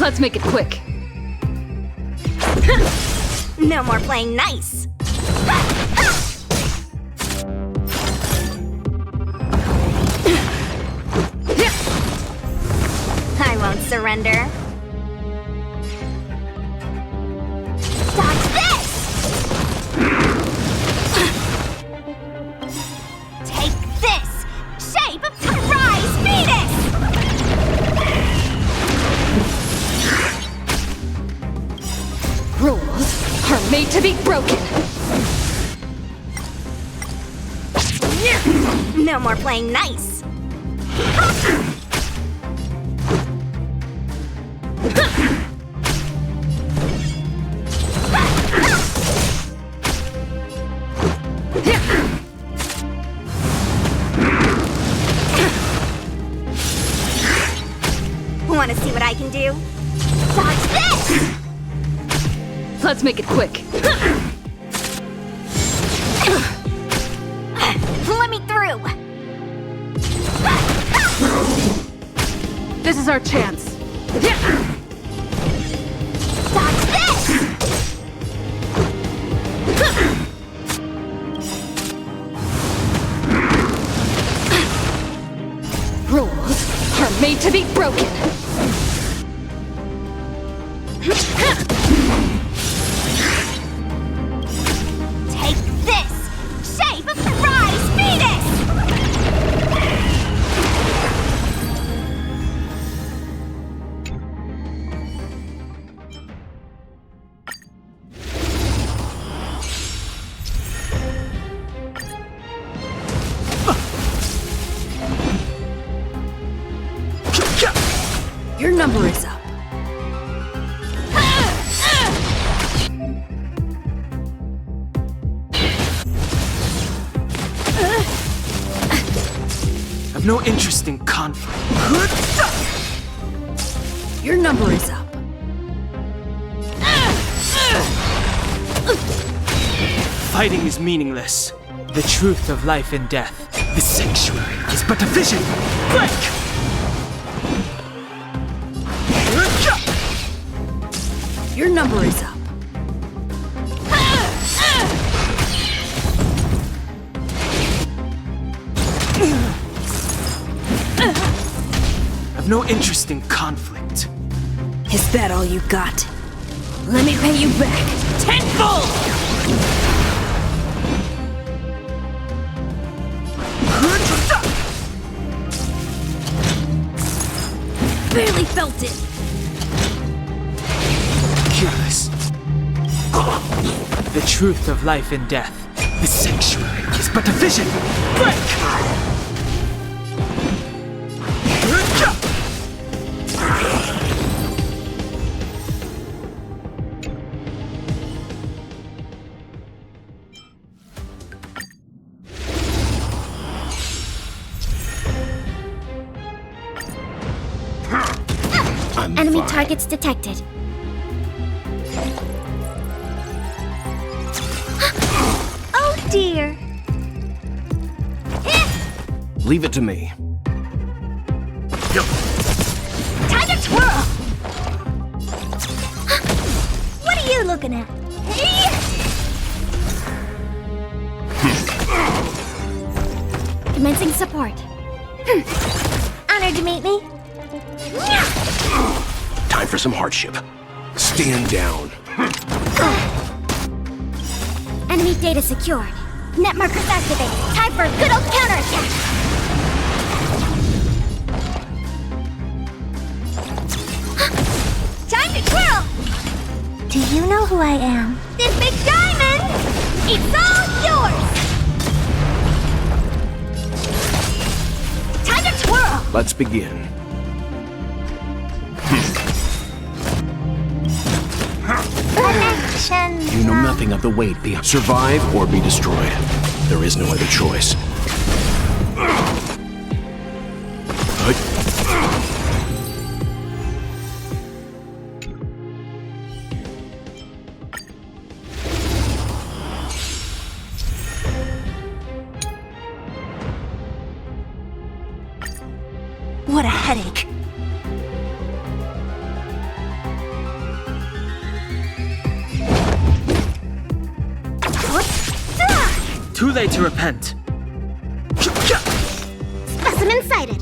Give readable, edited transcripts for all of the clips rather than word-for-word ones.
Let's make it quick. No more playing nice. I won't surrender. Dodge this! Take this! Shape of to rise, Venus! Rules are made to be broken. No more playing nice. Want to see what I can do? Dodge this! Let's make it quick. Let me through! This is our chance. Dodge this! Rules are made to be broken. Take this! Shape of the rise, Venus! Your number is up. I've no interest in conflict. Your number is up. Fighting is meaningless. The truth of life and death. The sanctuary is but a vision. Break! Your number is up. I've no interest in conflict. Is that all you got? Let me pay you back tenfold! Barely felt it. Careless. The truth of life and death. The sanctuary is but a vision. Break! Enemy targets detected. Oh dear. Leave it to me. Time to twirl! What are you looking at? Commencing support. Honored to meet me. Time for some hardship. Stand down. Enemy data secured. Net markers activated. Time for a good old counterattack. Time to twirl! Do you know who I am? This big diamond! It's all yours! Time to twirl! Let's begin. You know nothing of the weight beyond. Survive or be destroyed. There is no other choice. What a headache. Too late to repent. Specimen sighted.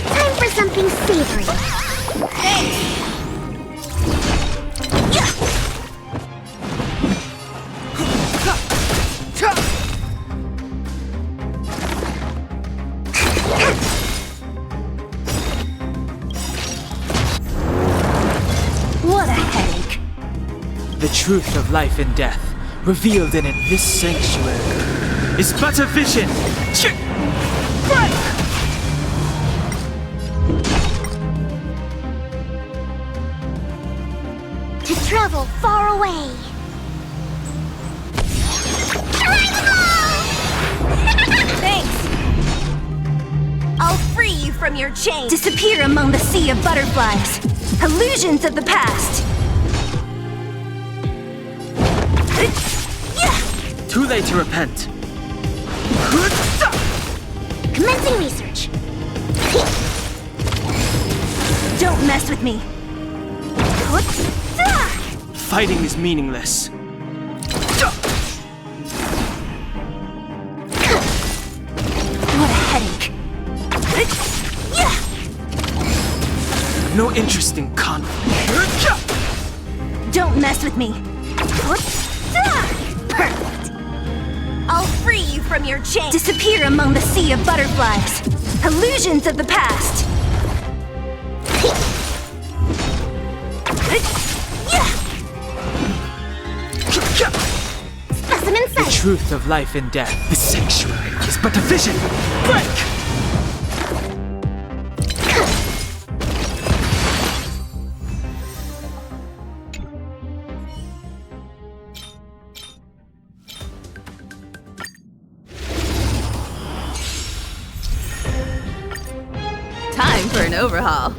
Time for something savory. What a headache. The truth of life and death, revealed in this sanctuary, is but a vision. Break! To travel far away. Thanks. I'll free you from your chains. Disappear among the sea of butterflies. Illusions of the past. Too late to repent. Commencing research. Don't mess with me. Fighting is meaningless. What a headache. No interest in conflict. Don't mess with me. Perfect. I'll free you from your chains. Disappear among the sea of butterflies. Illusions of the past. Specimen The sighted. truth of life and death, the sanctuary, is but a vision. Break! Time for an overhaul.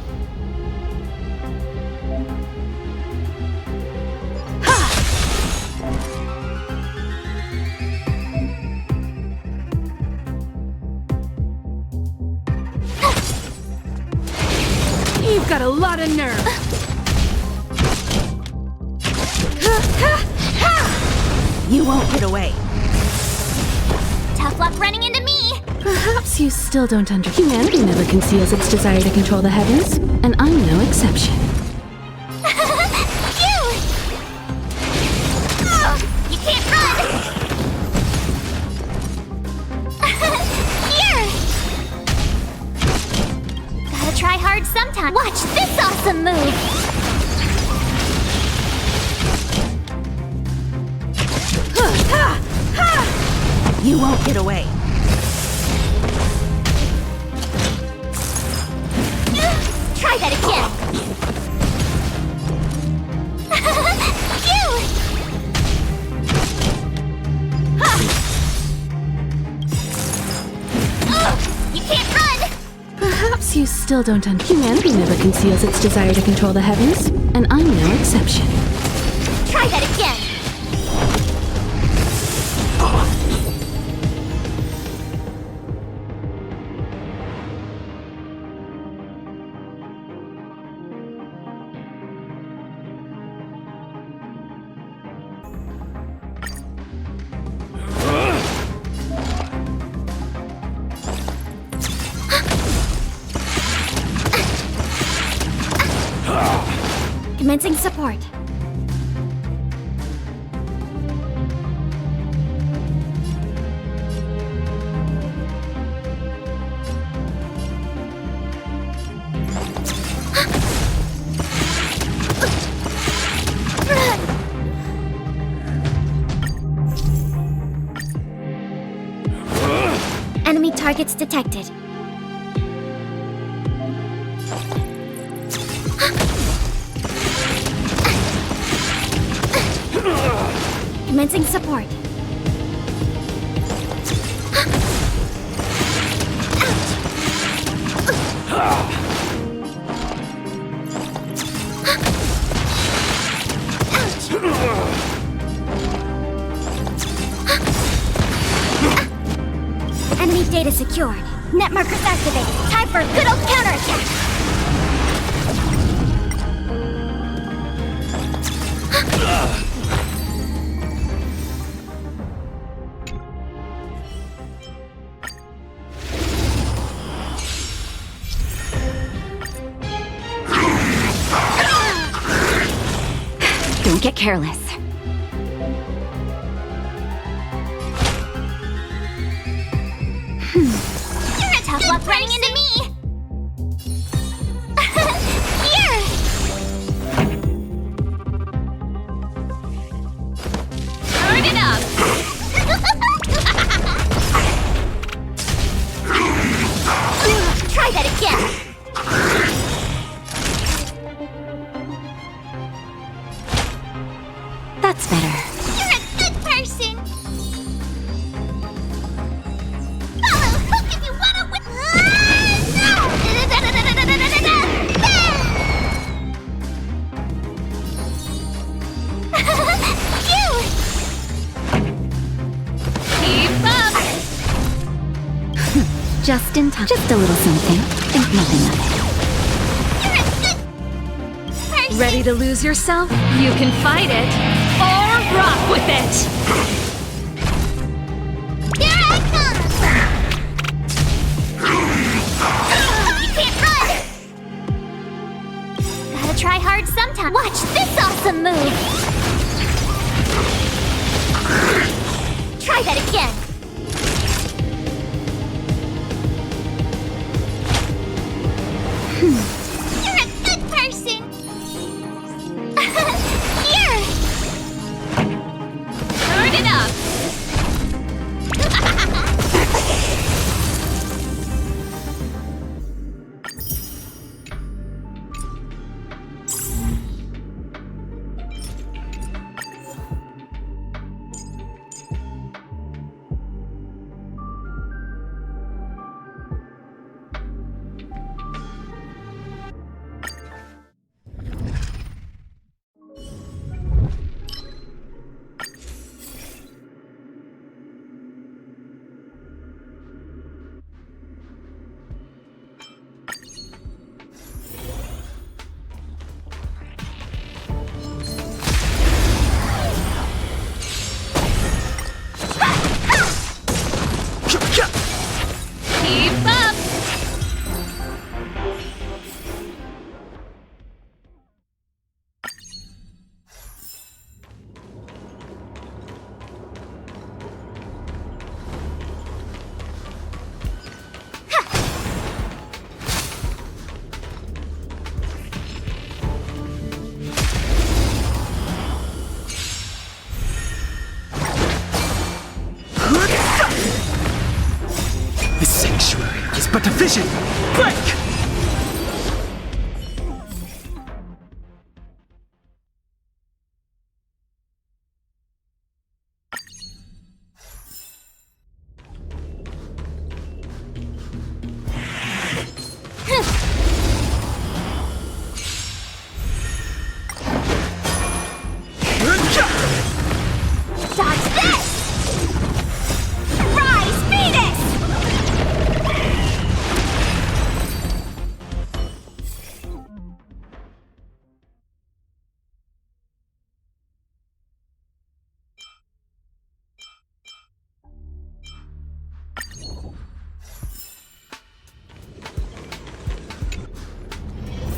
You've got a lot of nerve. You won't get away. Tough luck running into me. Perhaps you still don't understand. Humanity never conceals its desire to control the heavens, and I'm no exception. You can't run. Here. Gotta try hard sometime. Watch this awesome move. You won't get away. Try that again. You can't run. Perhaps you still don't understand. Humanity never conceals its desire to control the heavens, and I'm no exception. Try that again. Commencing support. Enemy targets detected. Commencing support. Enemy data secured. Net markers activated. Time for a good old counterattack. Don't get careless. You're a tough luck running into me! Here! Turn it up! Try that again! That's better. You're a good person! Follow hook if you wanna win! Keep up! Just in time. Just a little something. Think nothing of You're a good person! Ready to lose yourself? You can fight it, or rock with it! Here I come! You can't run! Gotta try hard sometime. Watch this awesome move! Try that again! You're a good person! Here! Turn it up! Keep up! The sanctuary is but a vision. Break! Dodge this! Rise, Venus!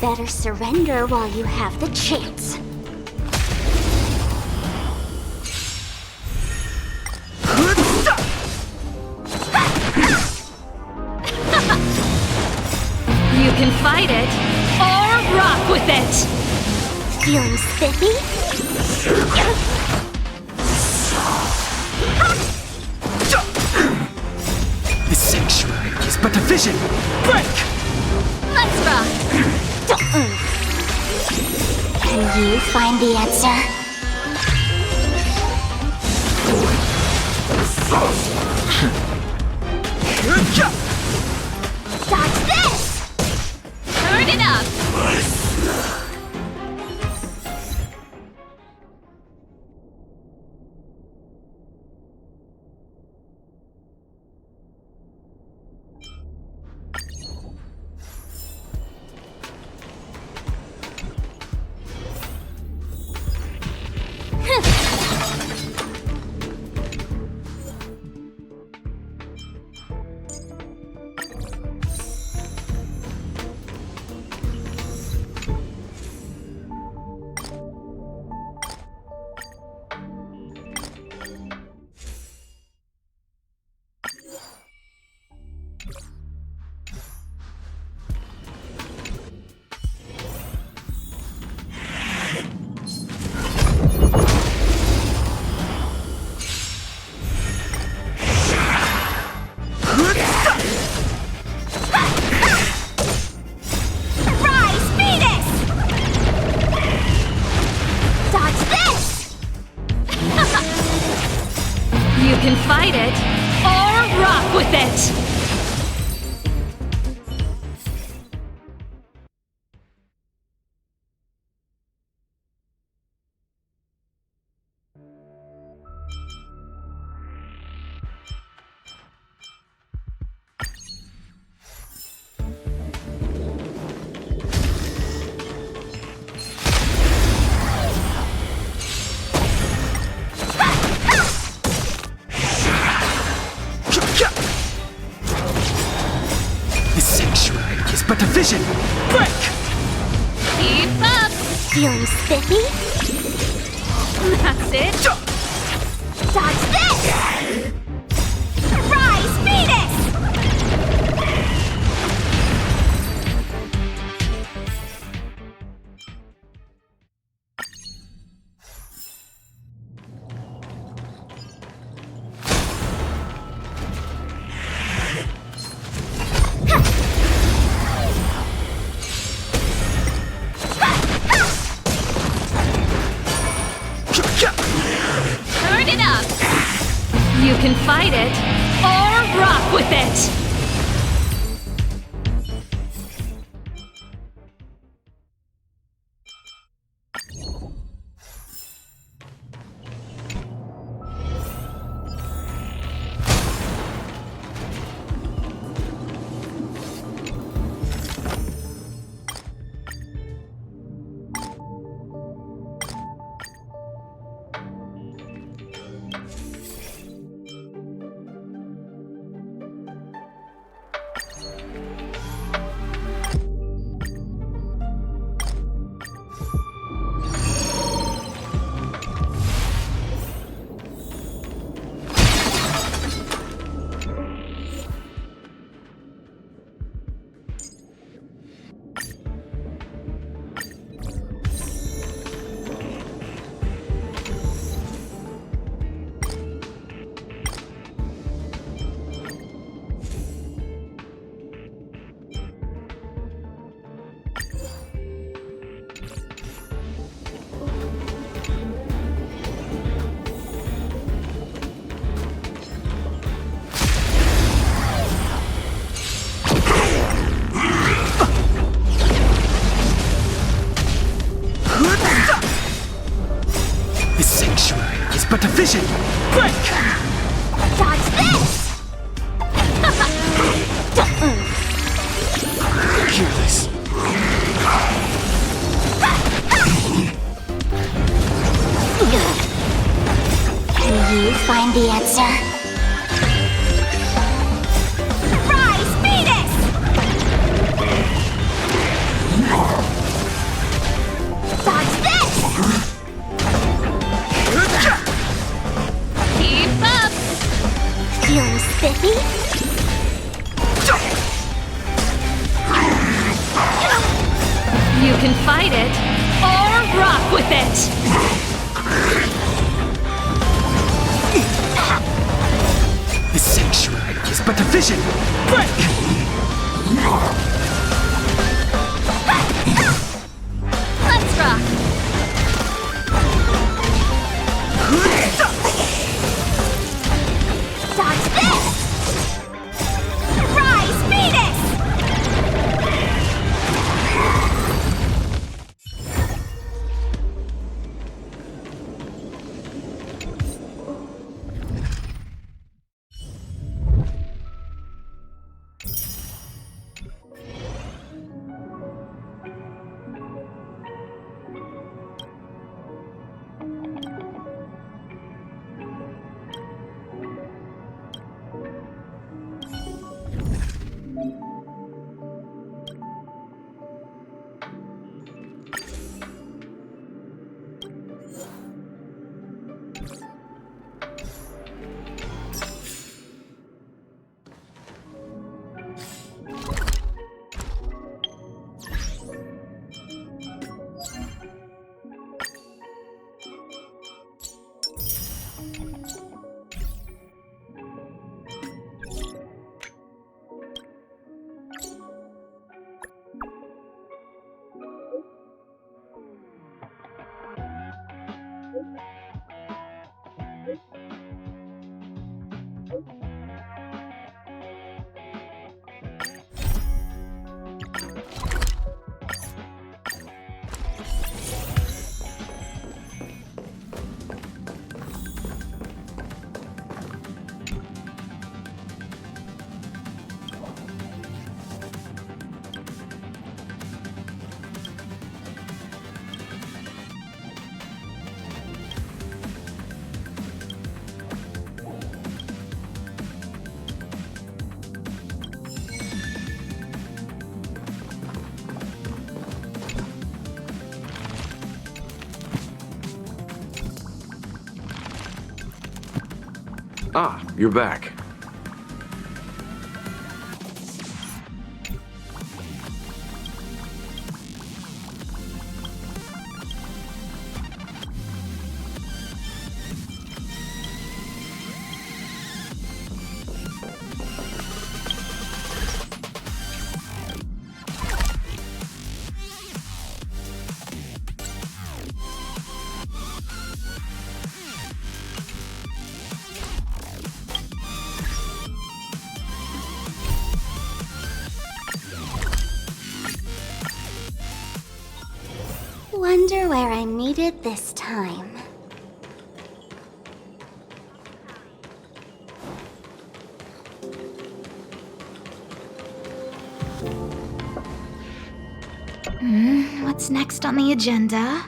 Better surrender while you have the chance. You can fight it, or rock with it! Feeling spiffy? The sanctuary is but a vision. Break! Let's rock! Don't move. Can you find the answer? Dodge this! Turn it up! can fight it or rock with it. But a vision! Break! Keep up! Feeling spiffy? That's it! Dodge this! Rise, Venus! Turn it up! You can fight it or rock with it! But a vision! Break! Dodge this! Careless. Can you find the answer? Rise, Venus! Dodge this! Keep up! Feeling spiffy? You can fight it or rock with it! The sanctuary is but a vision! Break! Let's rock! Dodge this! Rise, Venus! Ah, you're back. Wonder where I'm needed this time. What's next on the agenda?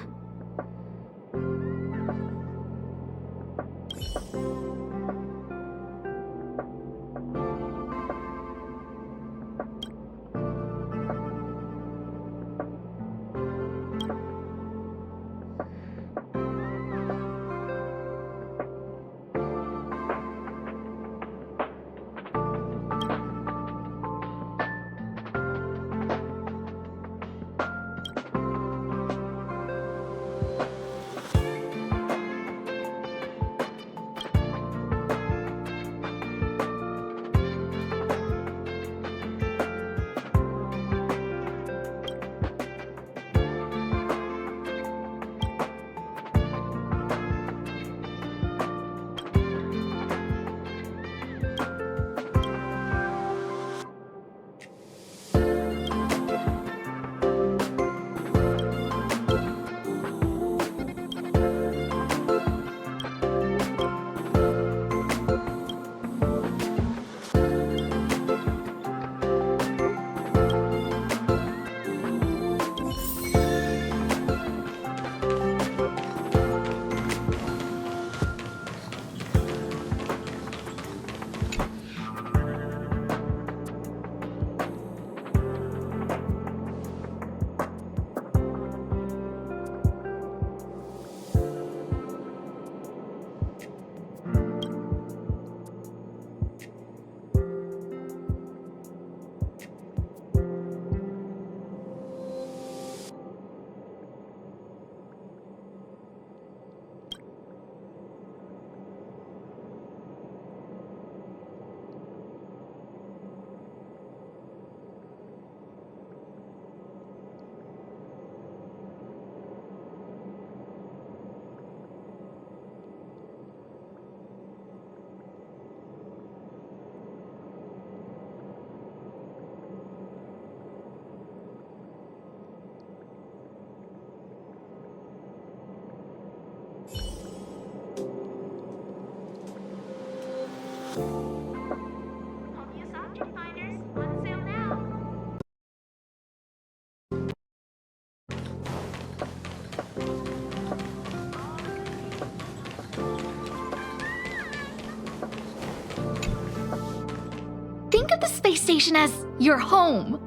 Think of the space station as your home.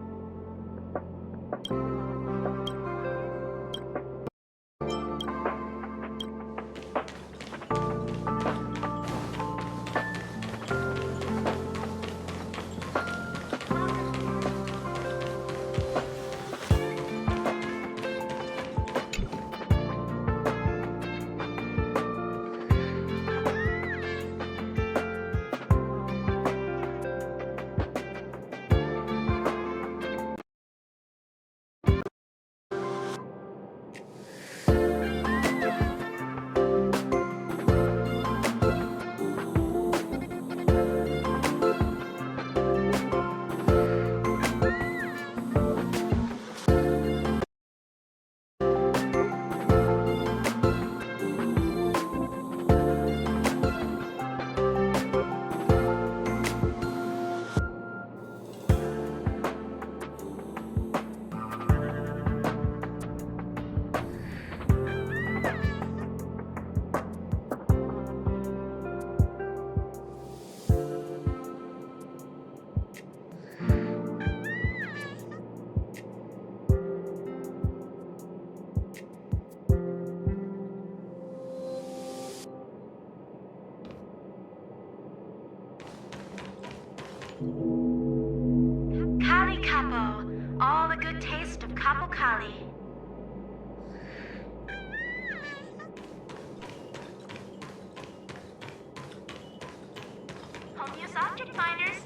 Kapokali. Home use object finders.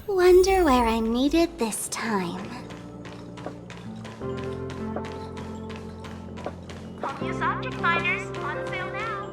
Wonder where I'm needed this time. Home use object finders on sale now.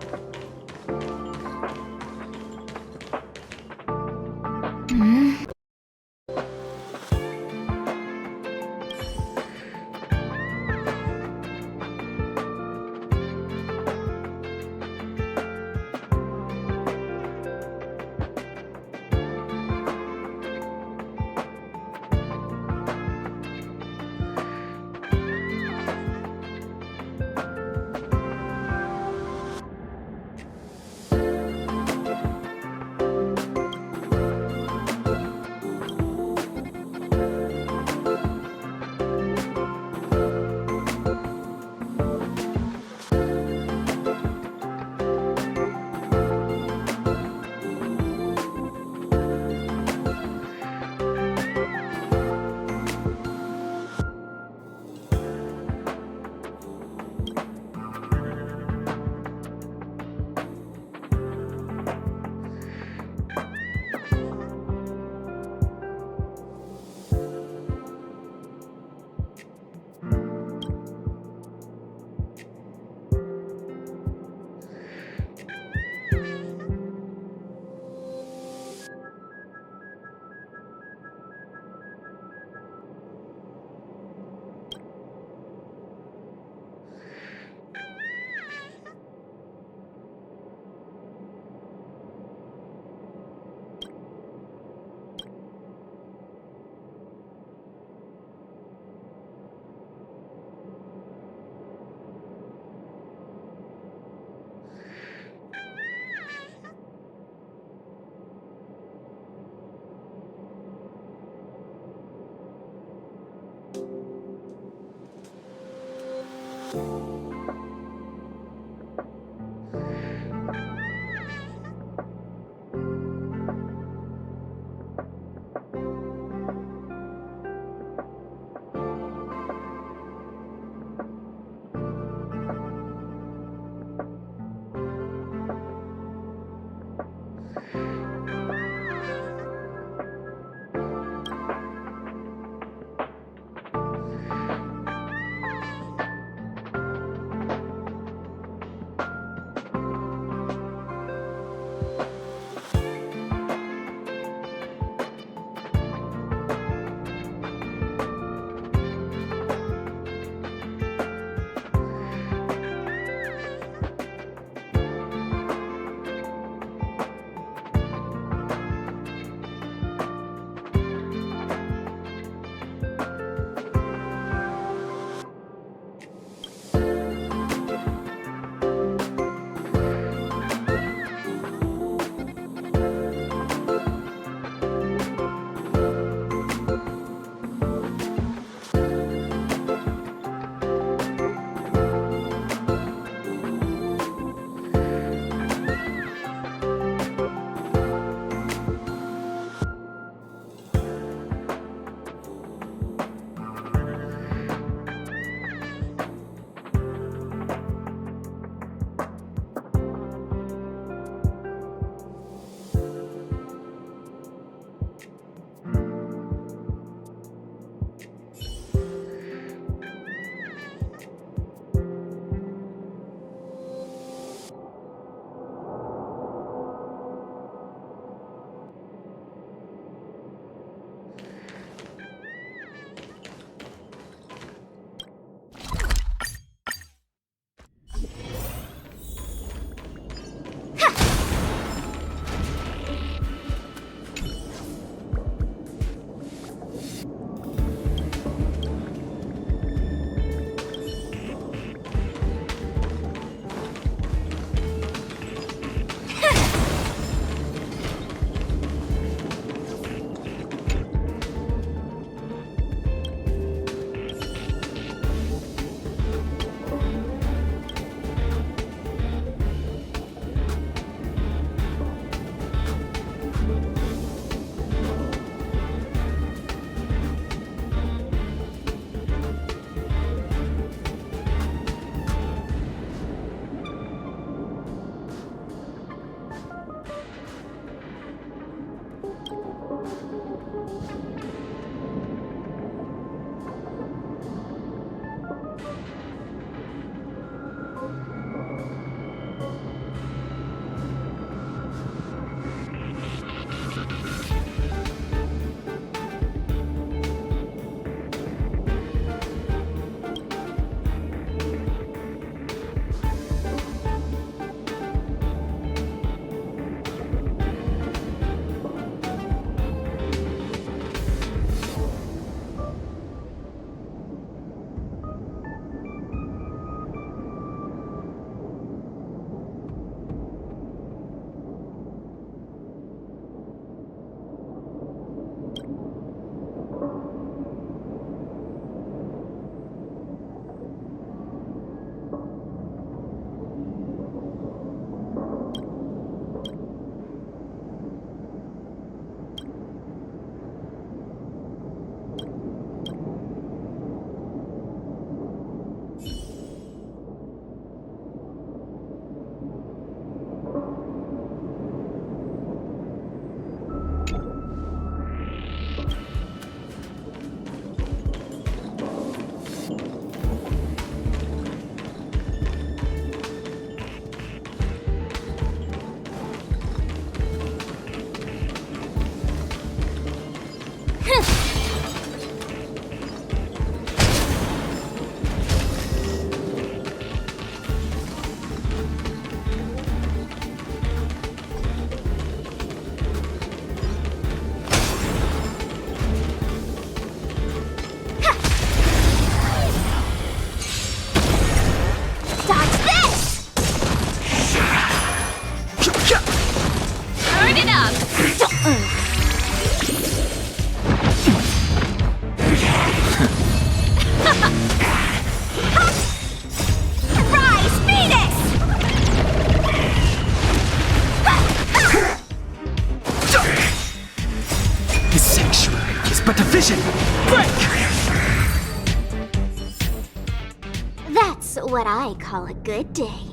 what I call a good day.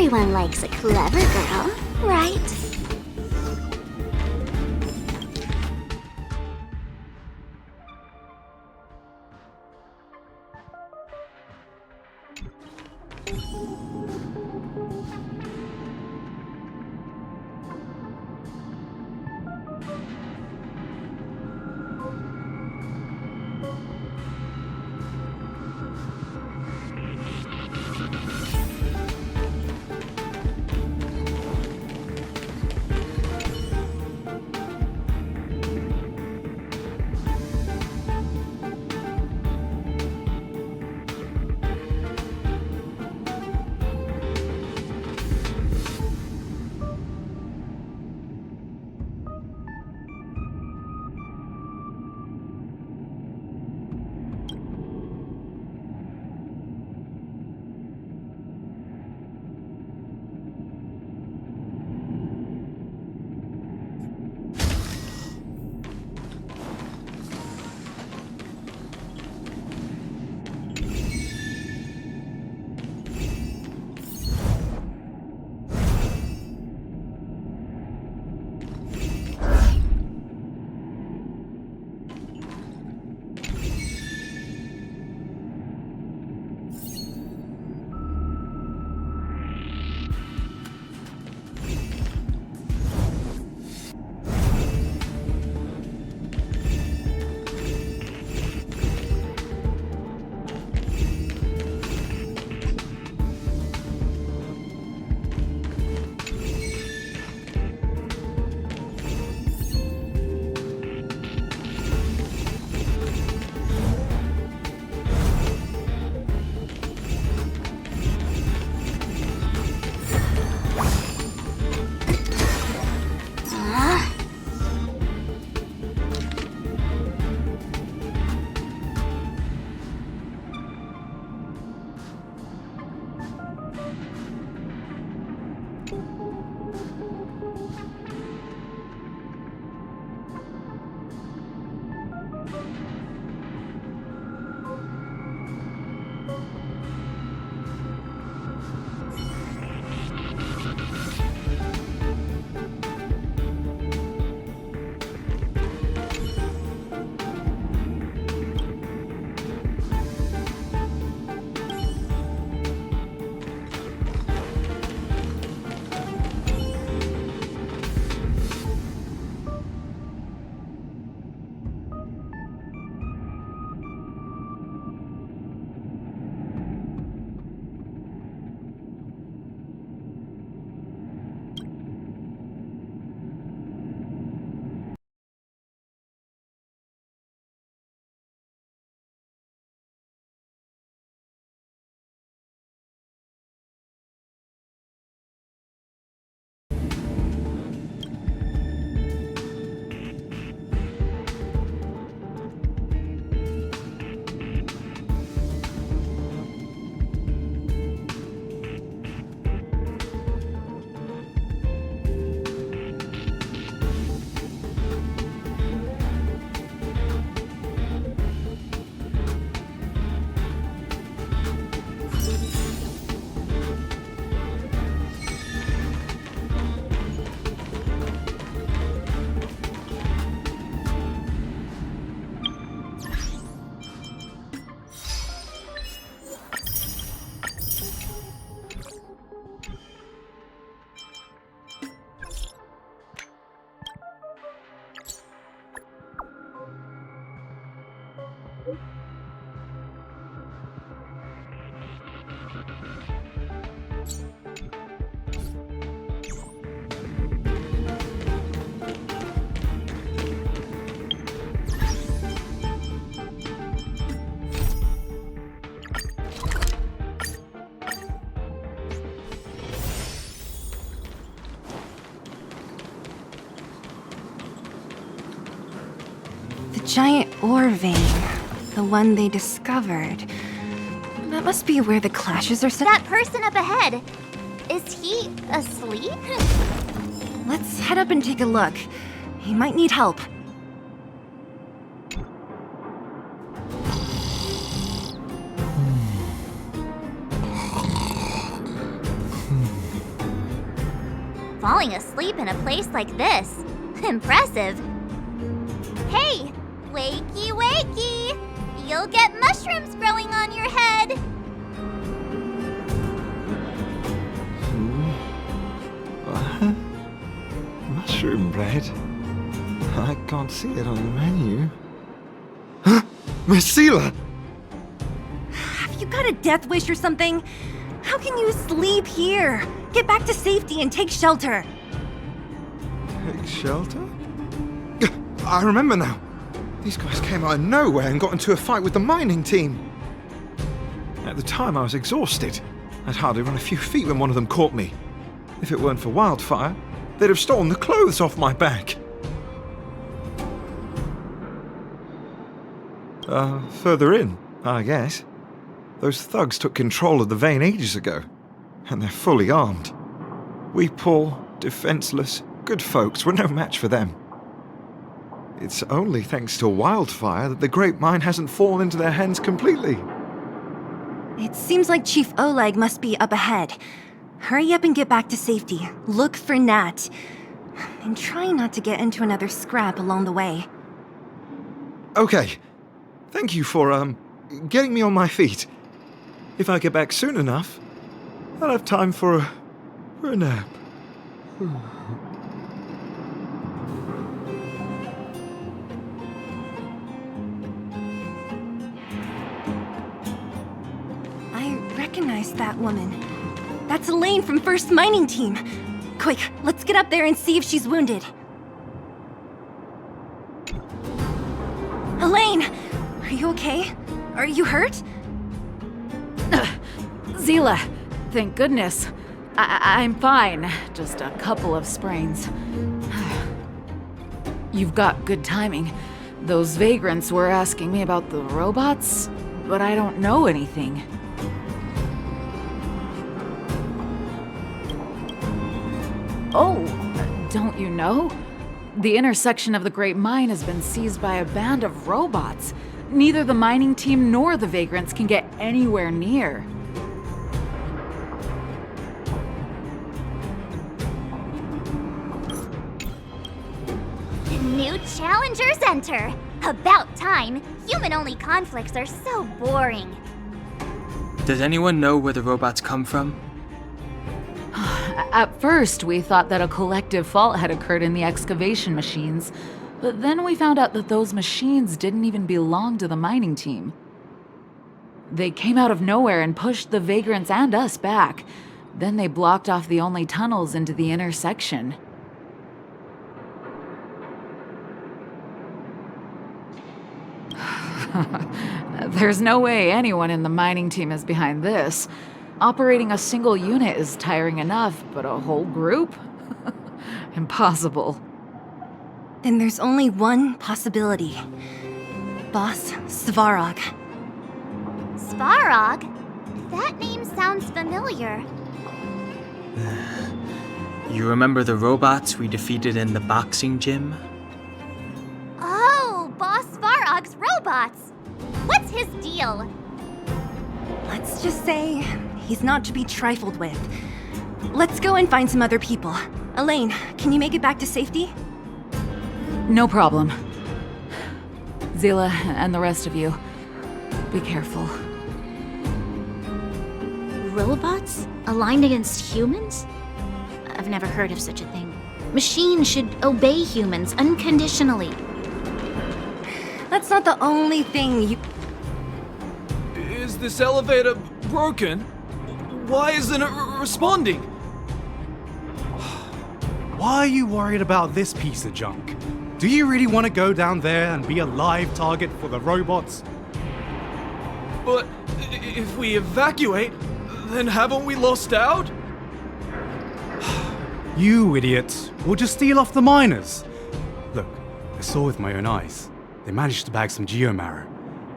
Everyone likes a clever girl, right? The giant ore vein. The one they discovered. That must be where the clashes are set. That person up ahead, is he asleep? Let's head up and take a look. He might need help. Falling asleep in a place like this. Impressive. Hey, wakey wakey! You'll get mushrooms growing on your head! What? Mushroom bread? I can't see it on the menu. Huh? Marcela! Have you got a death wish or something? How can you sleep here? Get back to safety and take shelter. Take shelter? I remember now. These guys came out of nowhere and got into a fight with the mining team. At the time, I was exhausted. I'd hardly run a few feet when one of them caught me. If it weren't for Wildfire, they'd have stolen the clothes off my back. Further in, I guess. Those thugs took control of the vein ages ago, and they're fully armed. We poor, defenseless, good folks were no match for them. It's only thanks to Wildfire that the Great Mine hasn't fallen into their hands completely. It seems like Chief Oleg must be up ahead. Hurry up and get back to safety. Look for Nat. And try not to get into another scrap along the way. Okay. Thank you for, getting me on my feet. If I get back soon enough, I'll have time for a nap. I recognize that woman. That's Elaine from First Mining Team. Quick, let's get up there and see if she's wounded. Elaine! Are you okay? Are you hurt? Zila, thank goodness. I'm fine. Just a couple of sprains. You've got good timing. Those vagrants were asking me about the robots, but I don't know anything. Oh, don't you know? The intersection of the Great Mine has been seized by a band of robots. Neither the mining team nor the vagrants can get anywhere near. New challengers enter! About time! Human-only conflicts are so boring. Does anyone know where the robots come from? At first, we thought that a collective fault had occurred in the excavation machines, but then we found out that those machines didn't even belong to the mining team. They came out of nowhere and pushed the vagrants and us back. Then they blocked off the only tunnels into the intersection. There's no way anyone in the mining team is behind this. Operating a single unit is tiring enough, but a whole group? Impossible. Then there's only one possibility. Boss Svarog. Svarog? That name sounds familiar. You remember the robots we defeated in the boxing gym? Oh, Boss Svarog's robots! What's his deal? Let's just say he's not to be trifled with. Let's go and find some other people. Elaine, can you make it back to safety? No problem. Zila and the rest of you, be careful. Robots? Aligned against humans? I've never heard of such a thing. Machines should obey humans unconditionally. That's not the only thing you... Is this elevator broken? Why isn't it responding? Why are you worried about this piece of junk? Do you really want to go down there and be a live target for the robots? But if we evacuate, then haven't we lost out? You idiots! We'll just steal off the miners. Look, I saw with my own eyes. They managed to bag some geomarrow.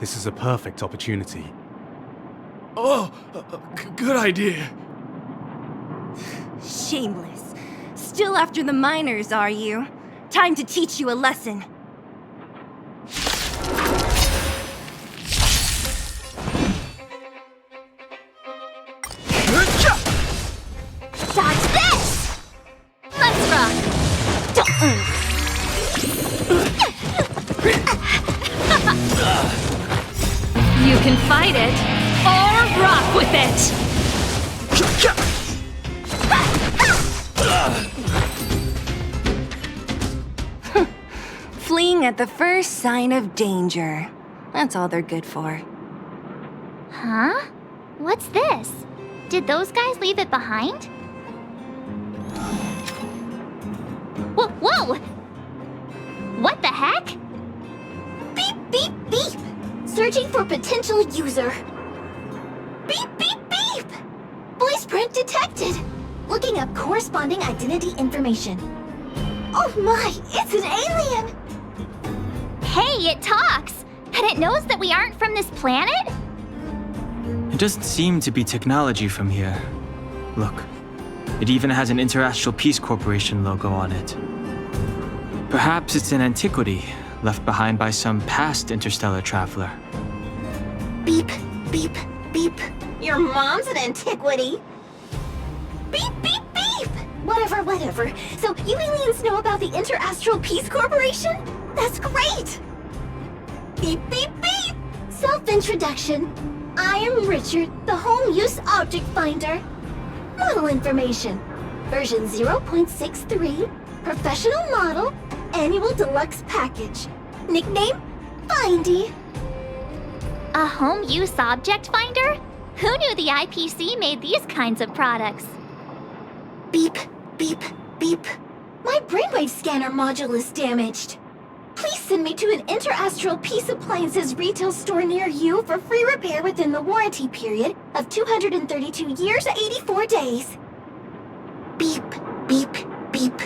This is a perfect opportunity. Oh, good idea. Shameless. Still after the miners, are you? Time to teach you a lesson. Dodge this! Let's rock! You can fight it, or rock with it! Fleeing at the first sign of danger. That's all they're good for. Huh? What's this? Did those guys leave it behind? Whoa, whoa! What the heck? Beep, beep, beep! Searching for potential user. Beep, beep, beep! Voice print detected. Looking up corresponding identity information. Oh my, it's an alien! Hey, it talks! And it knows that we aren't from this planet? It doesn't seem to be technology from here. Look, it even has an Interastral Peace Corporation logo on it. Perhaps it's an antiquity left behind by some past interstellar traveler. Beep, beep, beep. Your mom's an antiquity. Beep, beep, beep! Whatever, whatever. So you aliens know about the Interastral Peace Corporation? That's great! Beep, beep, beep! Self-introduction. I am Richard, the Home Use Object Finder. Model information. Version 0.63. Professional model. Annual deluxe package. Nickname? Findy. A home use object finder? Who knew the IPC made these kinds of products? Beep, beep, beep. My brainwave scanner module is damaged. Please send me to an Interastral Peace Appliances retail store near you for free repair within the warranty period of 232 years, 84 days. Beep, beep, beep.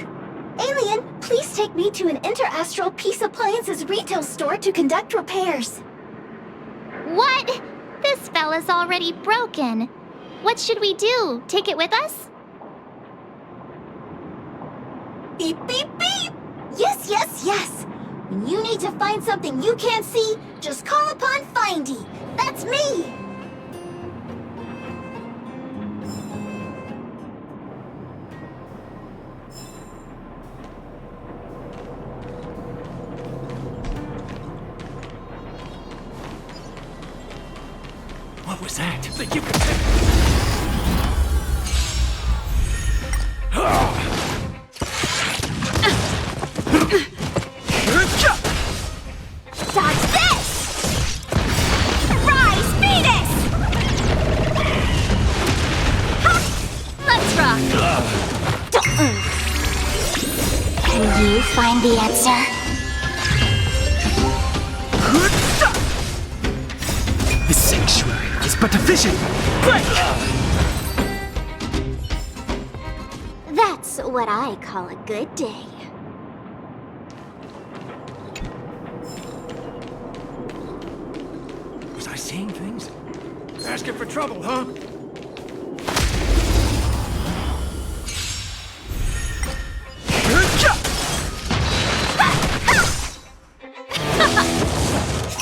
Alien, please take me to an Interastral Peace Appliances retail store to conduct repairs. What? This fella's already broken. What should we do? Take it with us? Beep, beep, beep! Yes, yes, yes! When you need to find something you can't see, just call upon Findy. That's me! What was that? Think you can Dodge this! Rise, Venus! Ha! Let's rock! Can you find the answer? The sanctuary is but a vision! Break! That's what I call a good day. Was I seeing things? asking for trouble, huh?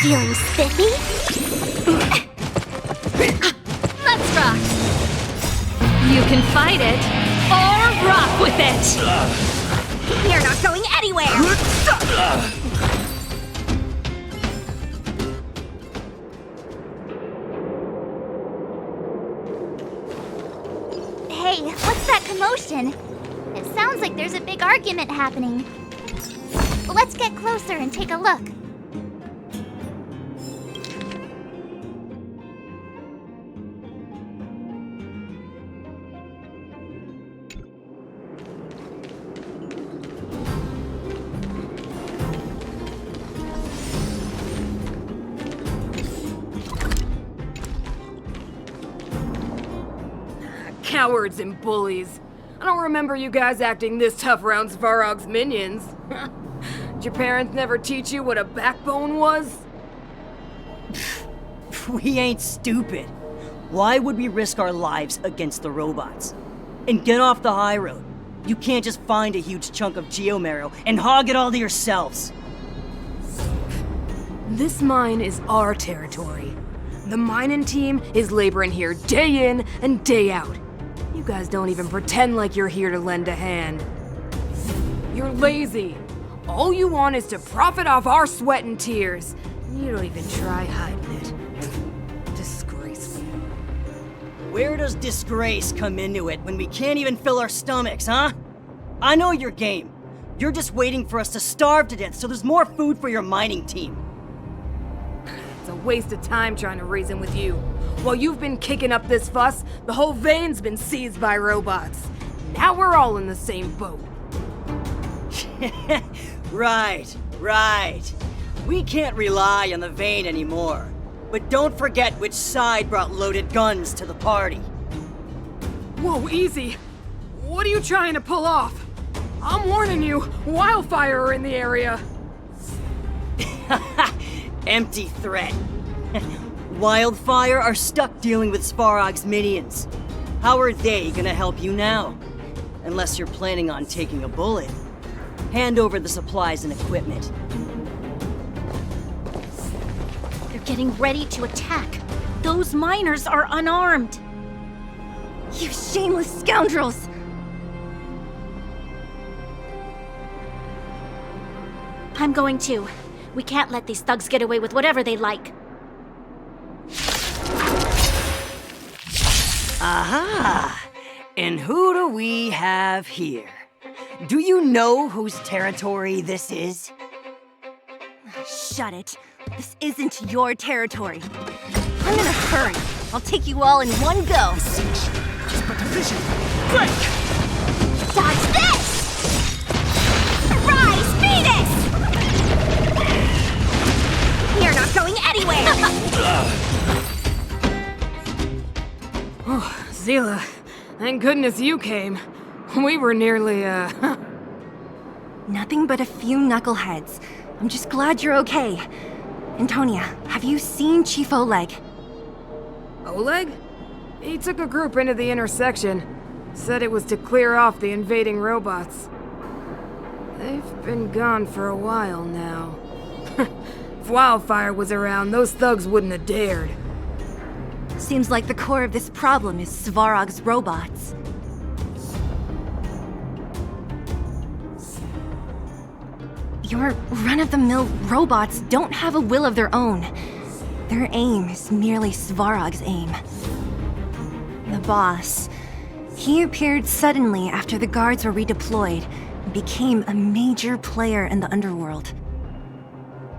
Feeling spiffy? Let's rock! You can fight it, or rock with it! You're not going anywhere! Hey, what's that commotion? It sounds like there's a big argument happening. Let's get closer and take a look. Cowards and bullies. I don't remember you guys acting this tough around Svarog's minions. Did your parents never teach you what a backbone was? We ain't stupid. Why would we risk our lives against the robots? And get off the high road. You can't just find a huge chunk of geomarrow and hog it all to yourselves. This mine is our territory. The mining team is laboring here day in and day out. You guys don't even pretend like you're here to lend a hand. You're lazy. All you want is to profit off our sweat and tears. You don't even try hiding it. Disgraceful. Where does disgrace come into it when we can't even fill our stomachs, huh? I know your game. You're just waiting for us to starve to death so there's more food for your mining team. It's a waste of time trying to reason with you. While you've been kicking up this fuss, the whole vein's been seized by robots. Now we're all in the same boat. Right. We can't rely on the vein anymore. But don't forget which side brought loaded guns to the party. Whoa, easy. What are you trying to pull off? I'm warning you, wildfire are in the area. Empty threat. Wildfire are stuck dealing with Svarog's minions. How are they gonna help you now? Unless you're planning on taking a bullet. Hand over the supplies and equipment. They're getting ready to attack. Those miners are unarmed. You shameless scoundrels! I'm going to. We can't let these thugs get away with whatever they like. Aha! And who do we have here? Do you know whose territory this is? Shut it. This isn't your territory. I'm in a hurry. I'll take you all in one go. But division! Break! Dodge this! Rise, Venus! You're not going anywhere! Oh, Zila, thank goodness you came. We were nearly, Nothing but a few knuckleheads. I'm just glad you're okay. Antonia, have you seen Chief Oleg? Oleg? He took a group into the intersection. Said it was to clear off the invading robots. They've been gone for a while now. If Wildfire was around, those thugs wouldn't have dared. Seems like the core of this problem is Svarog's robots. Your run-of-the-mill robots don't have a will of their own. Their aim is merely Svarog's aim. The boss. He appeared suddenly after the guards were redeployed and became a major player in the underworld.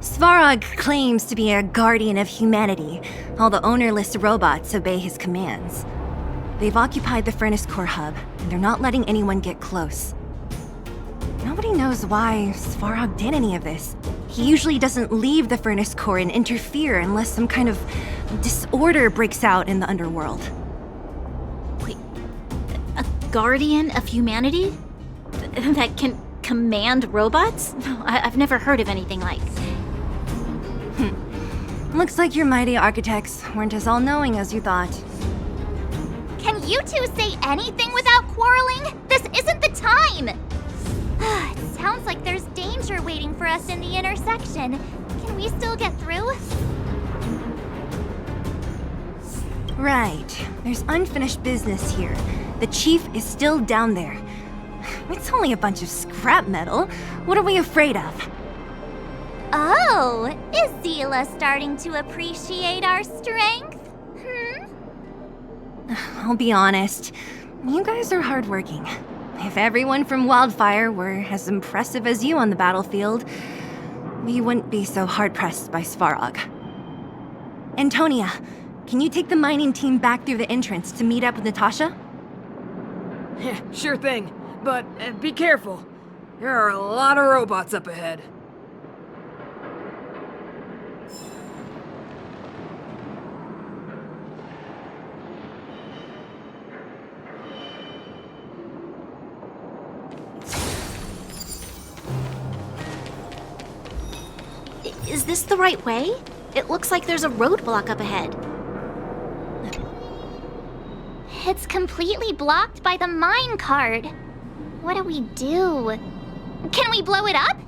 Svarog claims to be a guardian of humanity, while the ownerless robots obey his commands. They've occupied the Furnace Core hub, and they're not letting anyone get close. Nobody knows why Svarog did any of this. He usually doesn't leave the Furnace Core and interfere unless some kind of disorder breaks out in the underworld. Wait, a guardian of humanity? That can command robots? I've never heard of anything like. Looks like your mighty architects weren't as all-knowing as you thought. Can you two say anything without quarreling? This isn't the time! It sounds like there's danger waiting for us in the intersection. Can we still get through? Right. There's unfinished business here. The chief is still down there. It's only a bunch of scrap metal. What are we afraid of? Oh, is Zila starting to appreciate our strength? I'll be honest. You guys are hardworking. If everyone from Wildfire were as impressive as you on the battlefield, we wouldn't be so hard-pressed by Svarog. Antonia, can you take the mining team back through the entrance to meet up with Natasha? Yeah, sure thing. But be careful. There are a lot of robots up ahead. Is this the right way? It looks like there's a roadblock up ahead. It's completely blocked by the mine cart. What do we do? Can we blow it up?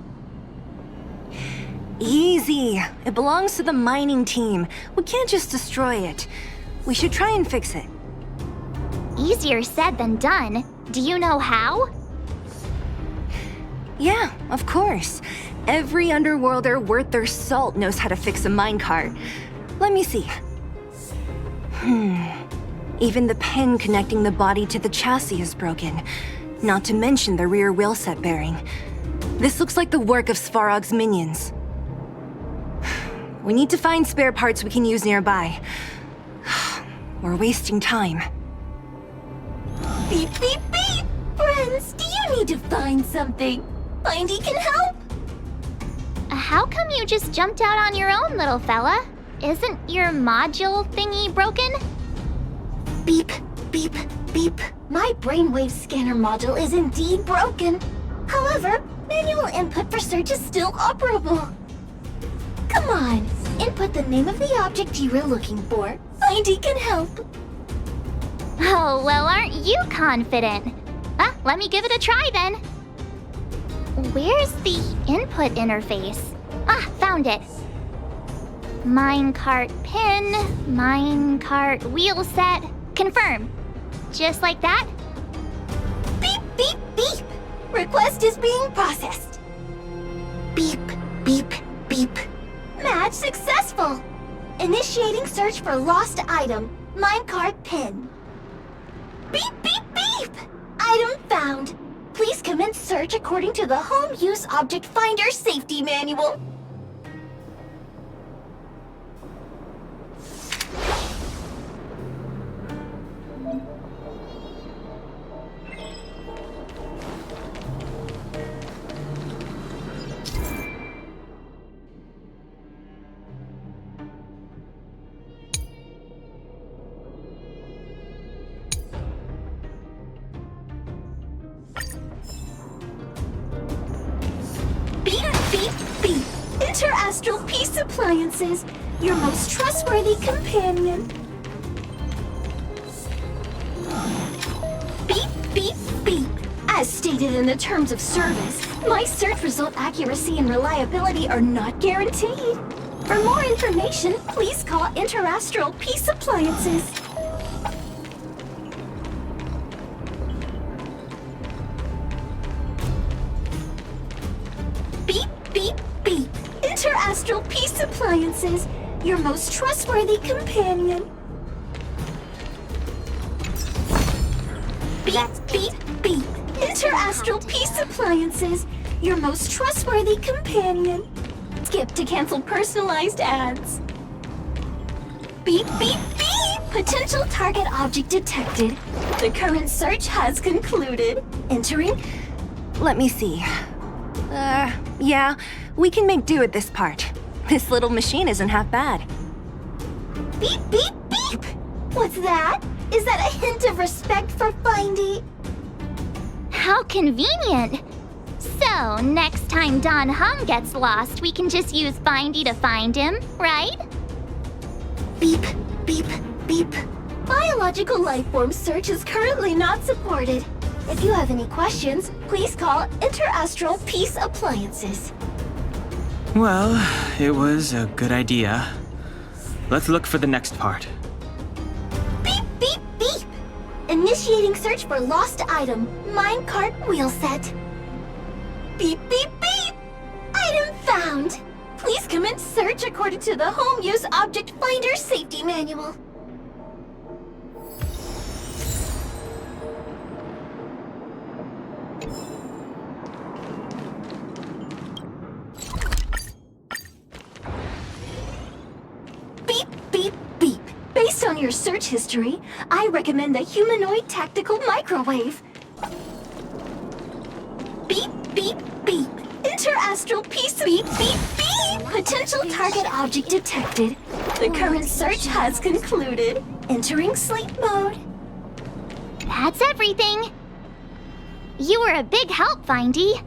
Easy. It belongs to the mining team. We can't just destroy it. We should try and fix it. Easier said than done. Do you know how? Yeah, of course. Every underworlder worth their salt knows how to fix a minecart. Let me see. Even the pin connecting the body to the chassis is broken. Not to mention the rear wheel set bearing. This looks like the work of Svarog's minions. We need to find spare parts we can use nearby. We're wasting time. Beep, beep, beep! Friends, do you need to find something? Findy can help? How come you just jumped out on your own, little fella? Isn't your module thingy broken? Beep, beep, beep. My brainwave scanner module is indeed broken. However, manual input for search is still operable. Come on, input the name of the object you were looking for. Findy can help. Oh, well, aren't you confident? Let me give it a try then. Where's the input interface? Found it. Minecart pin, minecart wheel set, confirm. Just like that? Beep, beep, beep. Request is being processed. Beep, beep, beep. Match successful. Initiating search for lost item, minecart pin. Beep, beep, beep. Item found. Please commence search according to the Home Use Object Finder Safety Manual. Interastral Peace Appliances, your most trustworthy companion. Beep, beep, beep. As stated in the terms of service, my search result accuracy and reliability are not guaranteed. For more information, please call Interastral Peace Appliances. Beep, beep, beep. Interastral Peace Appliances, your most trustworthy companion. Beep, beep, beep. Interastral Peace Appliances, your most trustworthy companion. Skip to cancel personalized ads. Beep, beep, beep. Potential target object detected. The current search has concluded. Entering. Let me see. Yeah, we can make do with this part. This little machine isn't half bad. Beep, beep, beep! What's that? Is that a hint of respect for Findy? How convenient! So, next time Don Hung gets lost, we can just use Findy to find him, right? Beep, beep, beep. Biological life form search is currently not supported. If you have any questions, please call Interastral Peace Appliances. Well, it was a good idea. Let's look for the next part. Beep, beep, beep! Initiating search for lost item, minecart wheel set. Beep, beep, beep! Item found! Please commence search according to the Home Use Object Finder Safety Manual. Beep, beep, beep. Based on your search history, I recommend the humanoid tactical microwave. Beep, beep, beep. Interastral piece. Beep, beep, beep. Potential target object detected. The current search has concluded. Entering sleep mode. That's everything. You were a big help, Findy.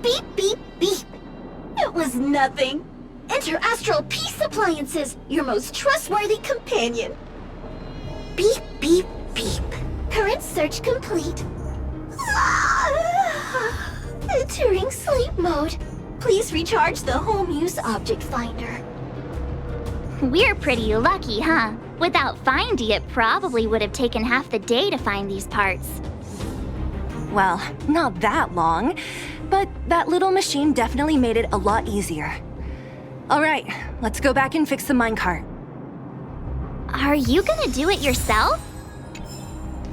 Beep, beep, beep. It was is nothing. Interastral peace appliances, your most trustworthy companion. Beep, beep, beep. Current search complete. Entering sleep mode. Please recharge the home use object finder. We're pretty lucky, huh? Without Findy, it probably would have taken half the day to find these parts. Well, not that long, but that little machine definitely made it a lot easier. All right, let's go back and fix the minecart. Are you gonna do it yourself?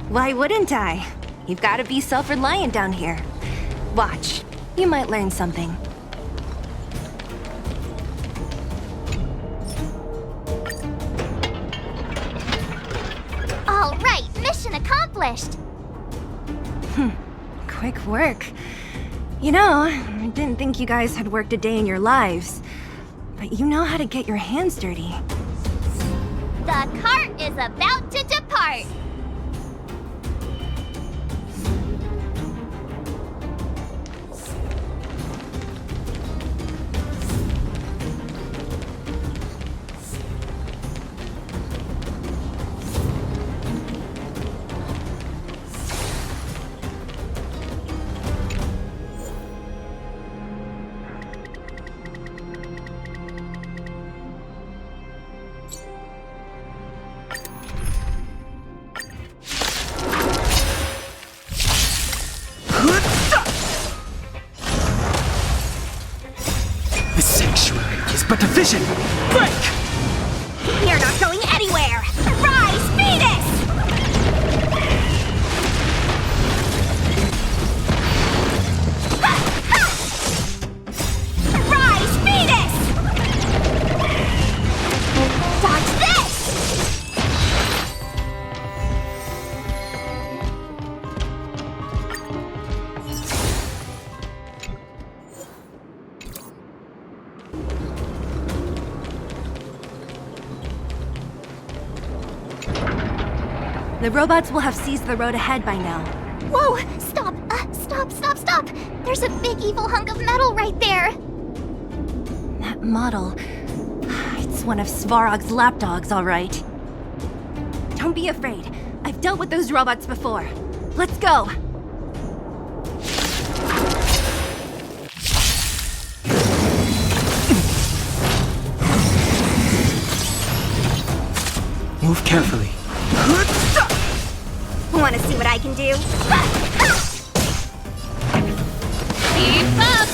Why wouldn't I? You've got to be self-reliant down here. Watch, you might learn something. All right, mission accomplished. Quick work. You know, I didn't think you guys had worked a day in your lives, but you know how to get your hands dirty. The cart is about to depart. But a vision! Break! You're not going anywhere! Rise, Venus! Rise, Venus! Dodge this! The robots will have seized the road ahead by now. Whoa! Stop! Stop! There's a big evil hunk of metal right there! That model... It's one of Svarog's lapdogs, all right. Don't be afraid. I've dealt with those robots before. Let's go! Move carefully. Want to see what I can do? Keep up!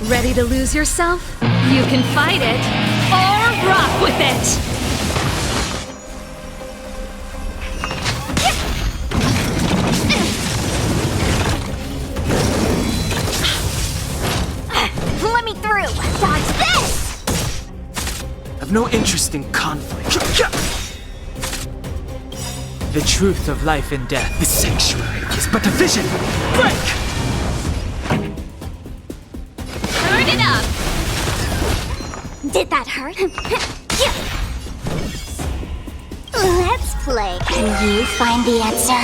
Ready to lose yourself? You can fight it, or rock with it! Let me through! Dodge this! I've no interest in conflict. The truth of life and death. The sanctuary is but a vision. Break! Turn it up! Did that hurt? Let's play. Can you find the answer?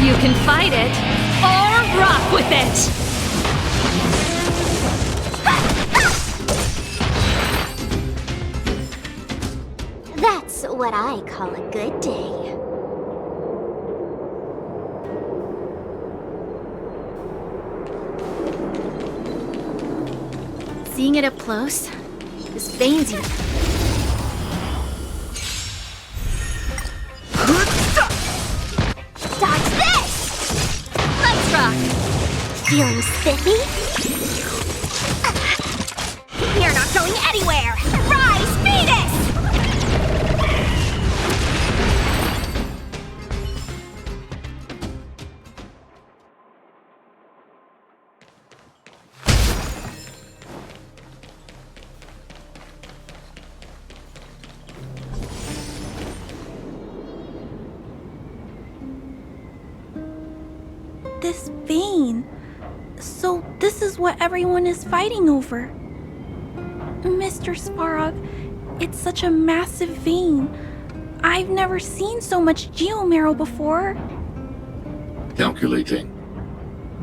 You can fight it, or rock with it! That's what I call a good day. Seeing it up close, this veins you. Dodge this! Let's rock! Feeling spiffy? You're not going anywhere! Rise, Venus! This vein. So this is what everyone is fighting over. Mr. Svarog, it's such a massive vein. I've never seen so much geomarrow before. Calculating.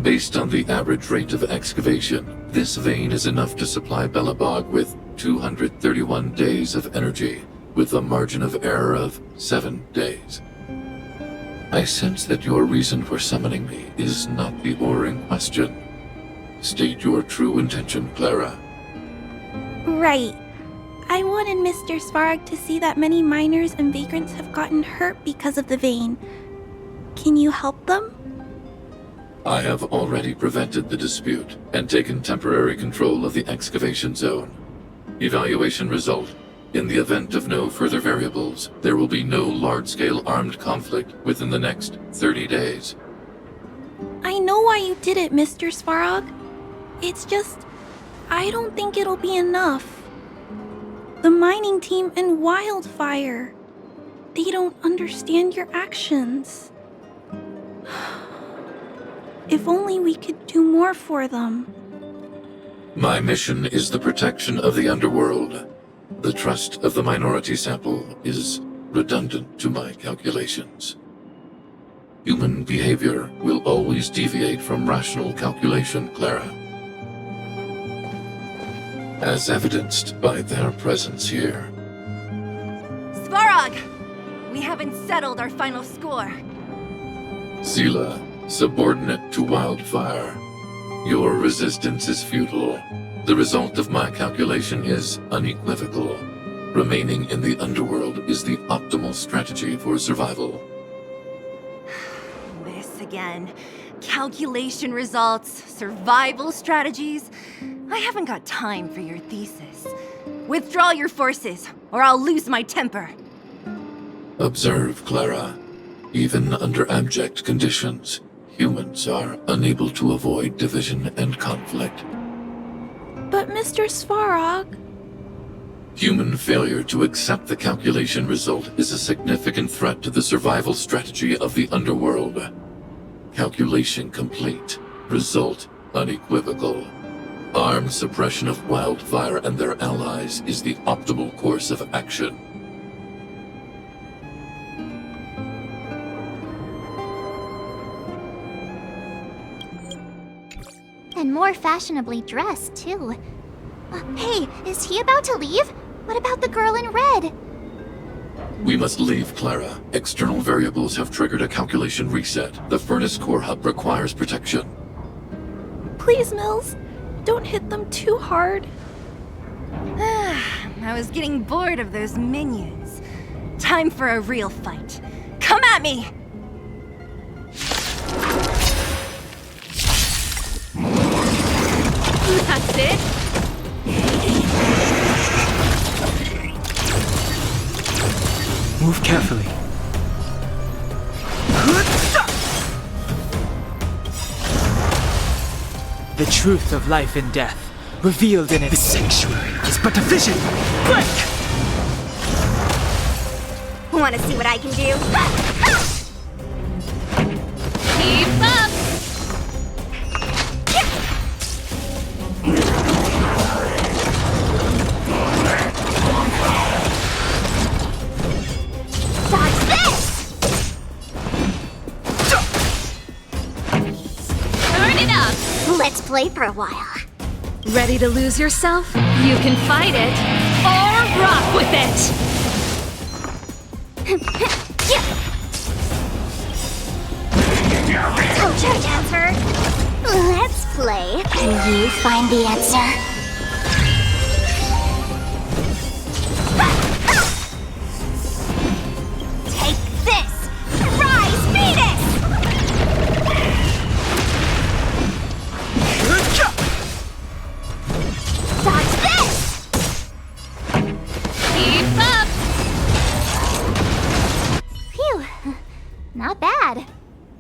Based on the average rate of excavation, this vein is enough to supply Belobog with 231 days of energy, with a margin of error of 7 days. I sense that your reason for summoning me is not the ore in question. State your true intention, Clara. Right. I wanted Mr. Svarog to see that many miners and vagrants have gotten hurt because of the vein. Can you help them? I have already prevented the dispute and taken temporary control of the excavation zone. Evaluation result. In the event of no further variables, there will be no large-scale armed conflict within the next 30 days. I know why you did it, Mr. Svarog. It's just, I don't think it'll be enough. The mining team and Wildfire, they don't understand your actions. If only we could do more for them. My mission is the protection of the underworld. The trust of the minority sample is redundant to my calculations. Human behavior will always deviate from rational calculation, Clara. As evidenced by their presence here. Svarog! We haven't settled our final score. Seela, subordinate to Wildfire. Your resistance is futile. The result of my calculation is unequivocal. Remaining in the underworld is the optimal strategy for survival. This again. Calculation results, survival strategies. I haven't got time for your thesis. Withdraw your forces, or I'll lose my temper. Observe, Clara. Even under abject conditions, humans are unable to avoid division and conflict. But Mr. Svarog... Human failure to accept the calculation result is a significant threat to the survival strategy of the underworld. Calculation complete. Result unequivocal. Armed suppression of Wildfire and their allies is the optimal course of action. And more fashionably dressed, too. Hey, is he about to leave? What about the girl in red? We must leave, Clara. External variables have triggered a calculation reset. The furnace core hub requires protection. Please, Mills. Don't hit them too hard. I was getting bored of those minions. Time for a real fight. Come at me! That's it? Move carefully. The truth of life and death, revealed in it. The sanctuary is but a vision. Break! Want to see what I can do? Keep up! Dodge this! Turn it up! Let's play for a while. Ready to lose yourself? You can fight it, or rock with it! Told you, dancer. Let's play. Can you find the answer? Take this! Rise, Venus! Dodge this! Keep up! Phew, not bad.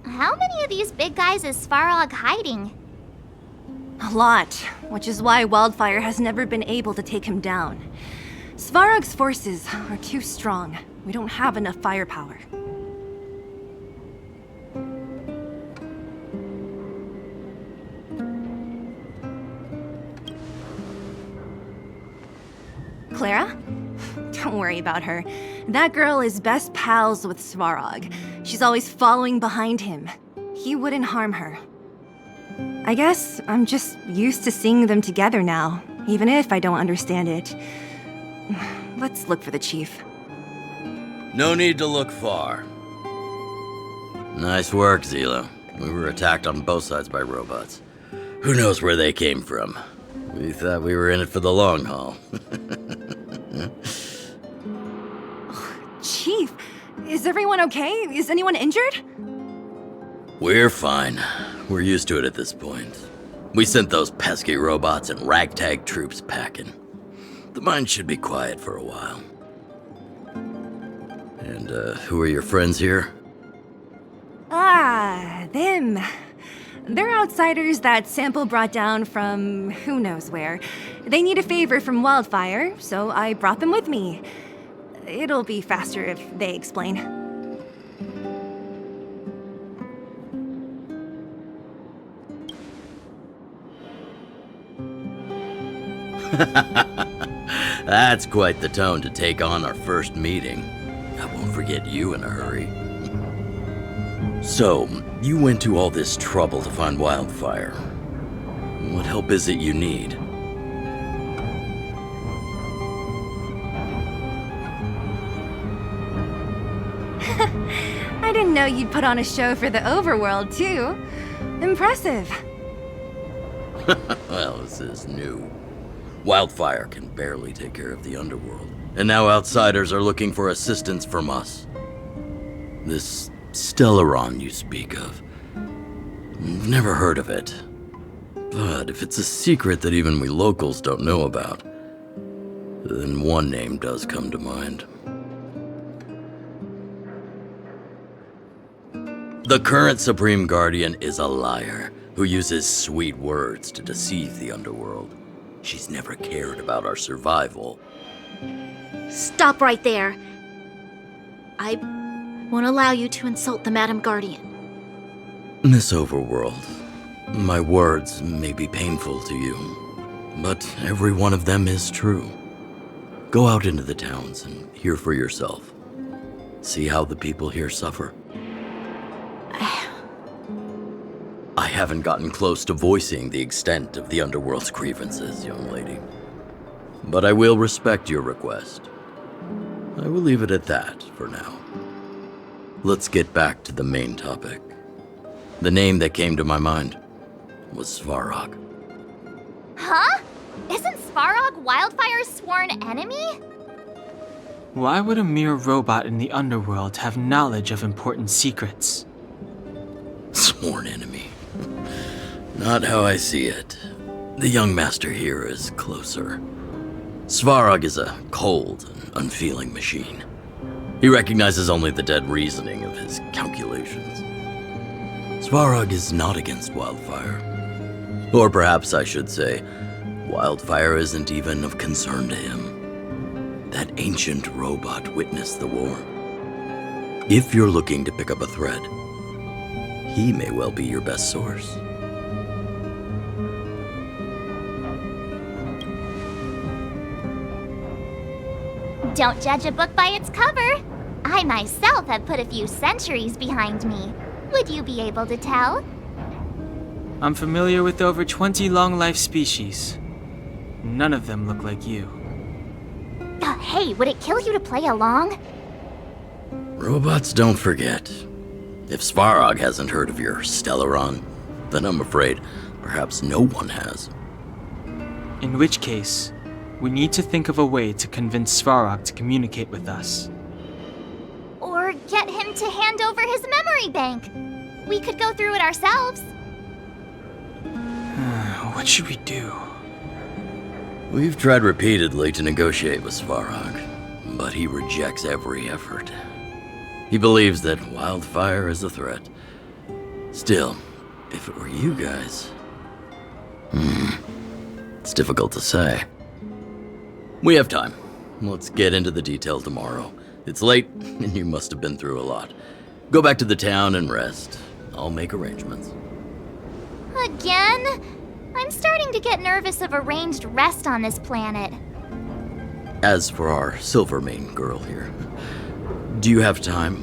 How many of these big guys is Svarog hiding? A lot, which is why Wildfire has never been able to take him down. Svarog's forces are too strong. We don't have enough firepower. Clara? Don't worry about her. That girl is best pals with Svarog. She's always following behind him. He wouldn't harm her. I guess I'm just used to seeing them together now, even if I don't understand it. Let's look for the chief. No need to look far. Nice work, Zila. We were attacked on both sides by robots. Who knows where they came from? We thought we were in it for the long haul. Chief, is everyone okay? Is anyone injured? We're fine. We're used to it at this point. We sent those pesky robots and ragtag troops packing. The mine should be quiet for a while. And, who are your friends here? Ah, them. They're outsiders that Sample brought down from who knows where. They need a favor from Wildfire, so I brought them with me. It'll be faster if they explain. That's quite the tone to take on our first meeting. I won't forget you in a hurry. So, you went to all this trouble to find Wildfire. What help is it you need? I didn't know you'd put on a show for the overworld, too. Impressive. Well, this is new. Wildfire can barely take care of the underworld, and now outsiders are looking for assistance from us. This Stellaron you speak of. I've never heard of it. But if it's a secret that even we locals don't know about, then one name does come to mind. The current Supreme Guardian is a liar who uses sweet words to deceive the underworld. She's never cared about our survival. Stop right there. I won't allow you to insult the Madam Guardian. Miss Overworld, my words may be painful to you, but every one of them is true. Go out into the towns and hear for yourself. See how the people here suffer. I haven't gotten close to voicing the extent of the underworld's grievances, young lady. But I will respect your request. I will leave it at that for now. Let's get back to the main topic. The name that came to my mind was Svarog. Huh? Isn't Svarog Wildfire's sworn enemy? Why would a mere robot in the underworld have knowledge of important secrets? Sworn enemy. Not how I see it. The young master here is closer. Svarog is a cold and unfeeling machine. He recognizes only the dead reasoning of his calculations. Svarog is not against Wildfire. Or perhaps I should say, Wildfire isn't even of concern to him. That ancient robot witnessed the war. If you're looking to pick up a thread, he may well be your best source. Don't judge a book by its cover. I myself have put a few centuries behind me. Would you be able to tell? I'm familiar with over 20 long-life species. None of them look like you. Hey, would it kill you to play along? Robots don't forget. If Svarog hasn't heard of your Stellaron, then I'm afraid perhaps no one has. In which case, we need to think of a way to convince Svarog to communicate with us. Or get him to hand over his memory bank. We could go through it ourselves. What should we do? We've tried repeatedly to negotiate with Svarog, but he rejects every effort. He believes that Wildfire is a threat. Still, if it were you guys... it's difficult to say. We have time. Let's get into the detail tomorrow. It's late, and you must have been through a lot. Go back to the town and rest. I'll make arrangements. Again? I'm starting to get nervous of arranged rest on this planet. As for our Silvermane girl here, do you have time?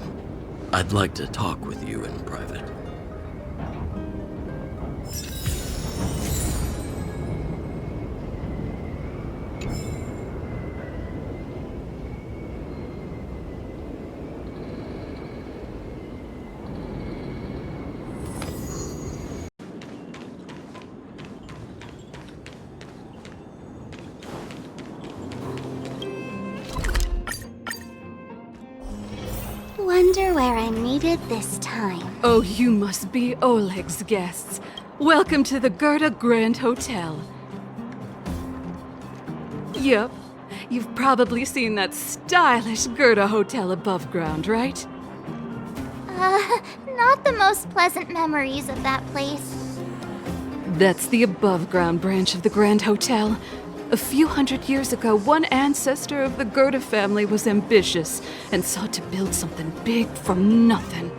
I'd like to talk with you in private. Wonder where I'm needed this time. Oh, you must be Oleg's guests. Welcome to the Gerda Grand Hotel. Yup, you've probably seen that stylish Gerda Hotel above ground, right? Not the most pleasant memories of that place. That's the above ground branch of the Grand Hotel. A few hundred years ago, one ancestor of the Gerda family was ambitious and sought to build something big from nothing.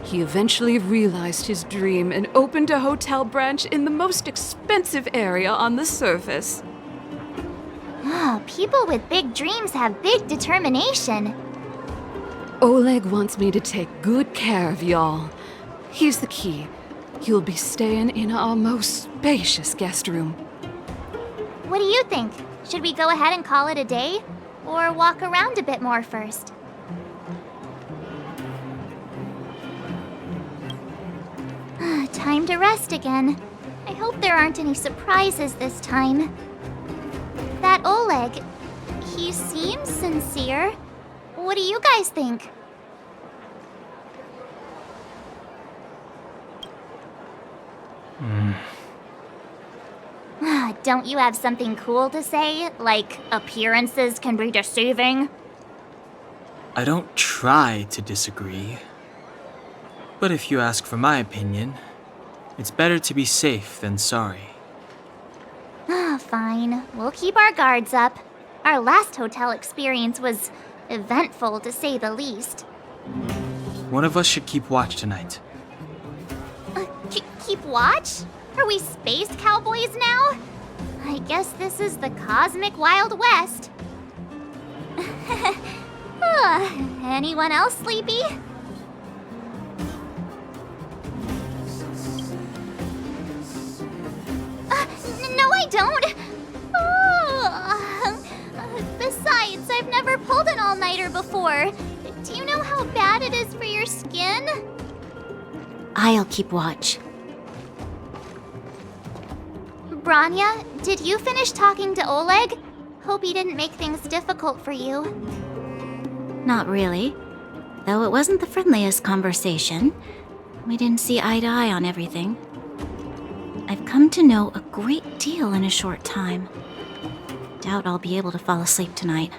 He eventually realized his dream and opened a hotel branch in the most expensive area on the surface. Oh, people with big dreams have big determination. Oleg wants me to take good care of y'all. Here's the key. You'll be staying in our most spacious guest room. What do you think? Should we go ahead and call it a day? Or walk around a bit more first? Time to rest again. I hope there aren't any surprises this time. That Oleg, he seems sincere. What do you guys think? Don't you have something cool to say? Like, appearances can be deceiving? I don't try to disagree. But if you ask for my opinion, it's better to be safe than sorry. Fine. We'll keep our guards up. Our last hotel experience was eventful, to say the least. One of us should keep watch tonight. Keep watch? Are we space cowboys now? I guess this is the cosmic Wild West. Anyone else sleepy? No, I don't. Besides, I've never pulled an all-nighter before. Do you know how bad it is for your skin? I'll keep watch. Branya, did you finish talking to Oleg? Hope he didn't make things difficult for you. Not really. Though it wasn't the friendliest conversation. We didn't see eye to eye on everything. I've come to know a great deal in a short time. Doubt I'll be able to fall asleep tonight.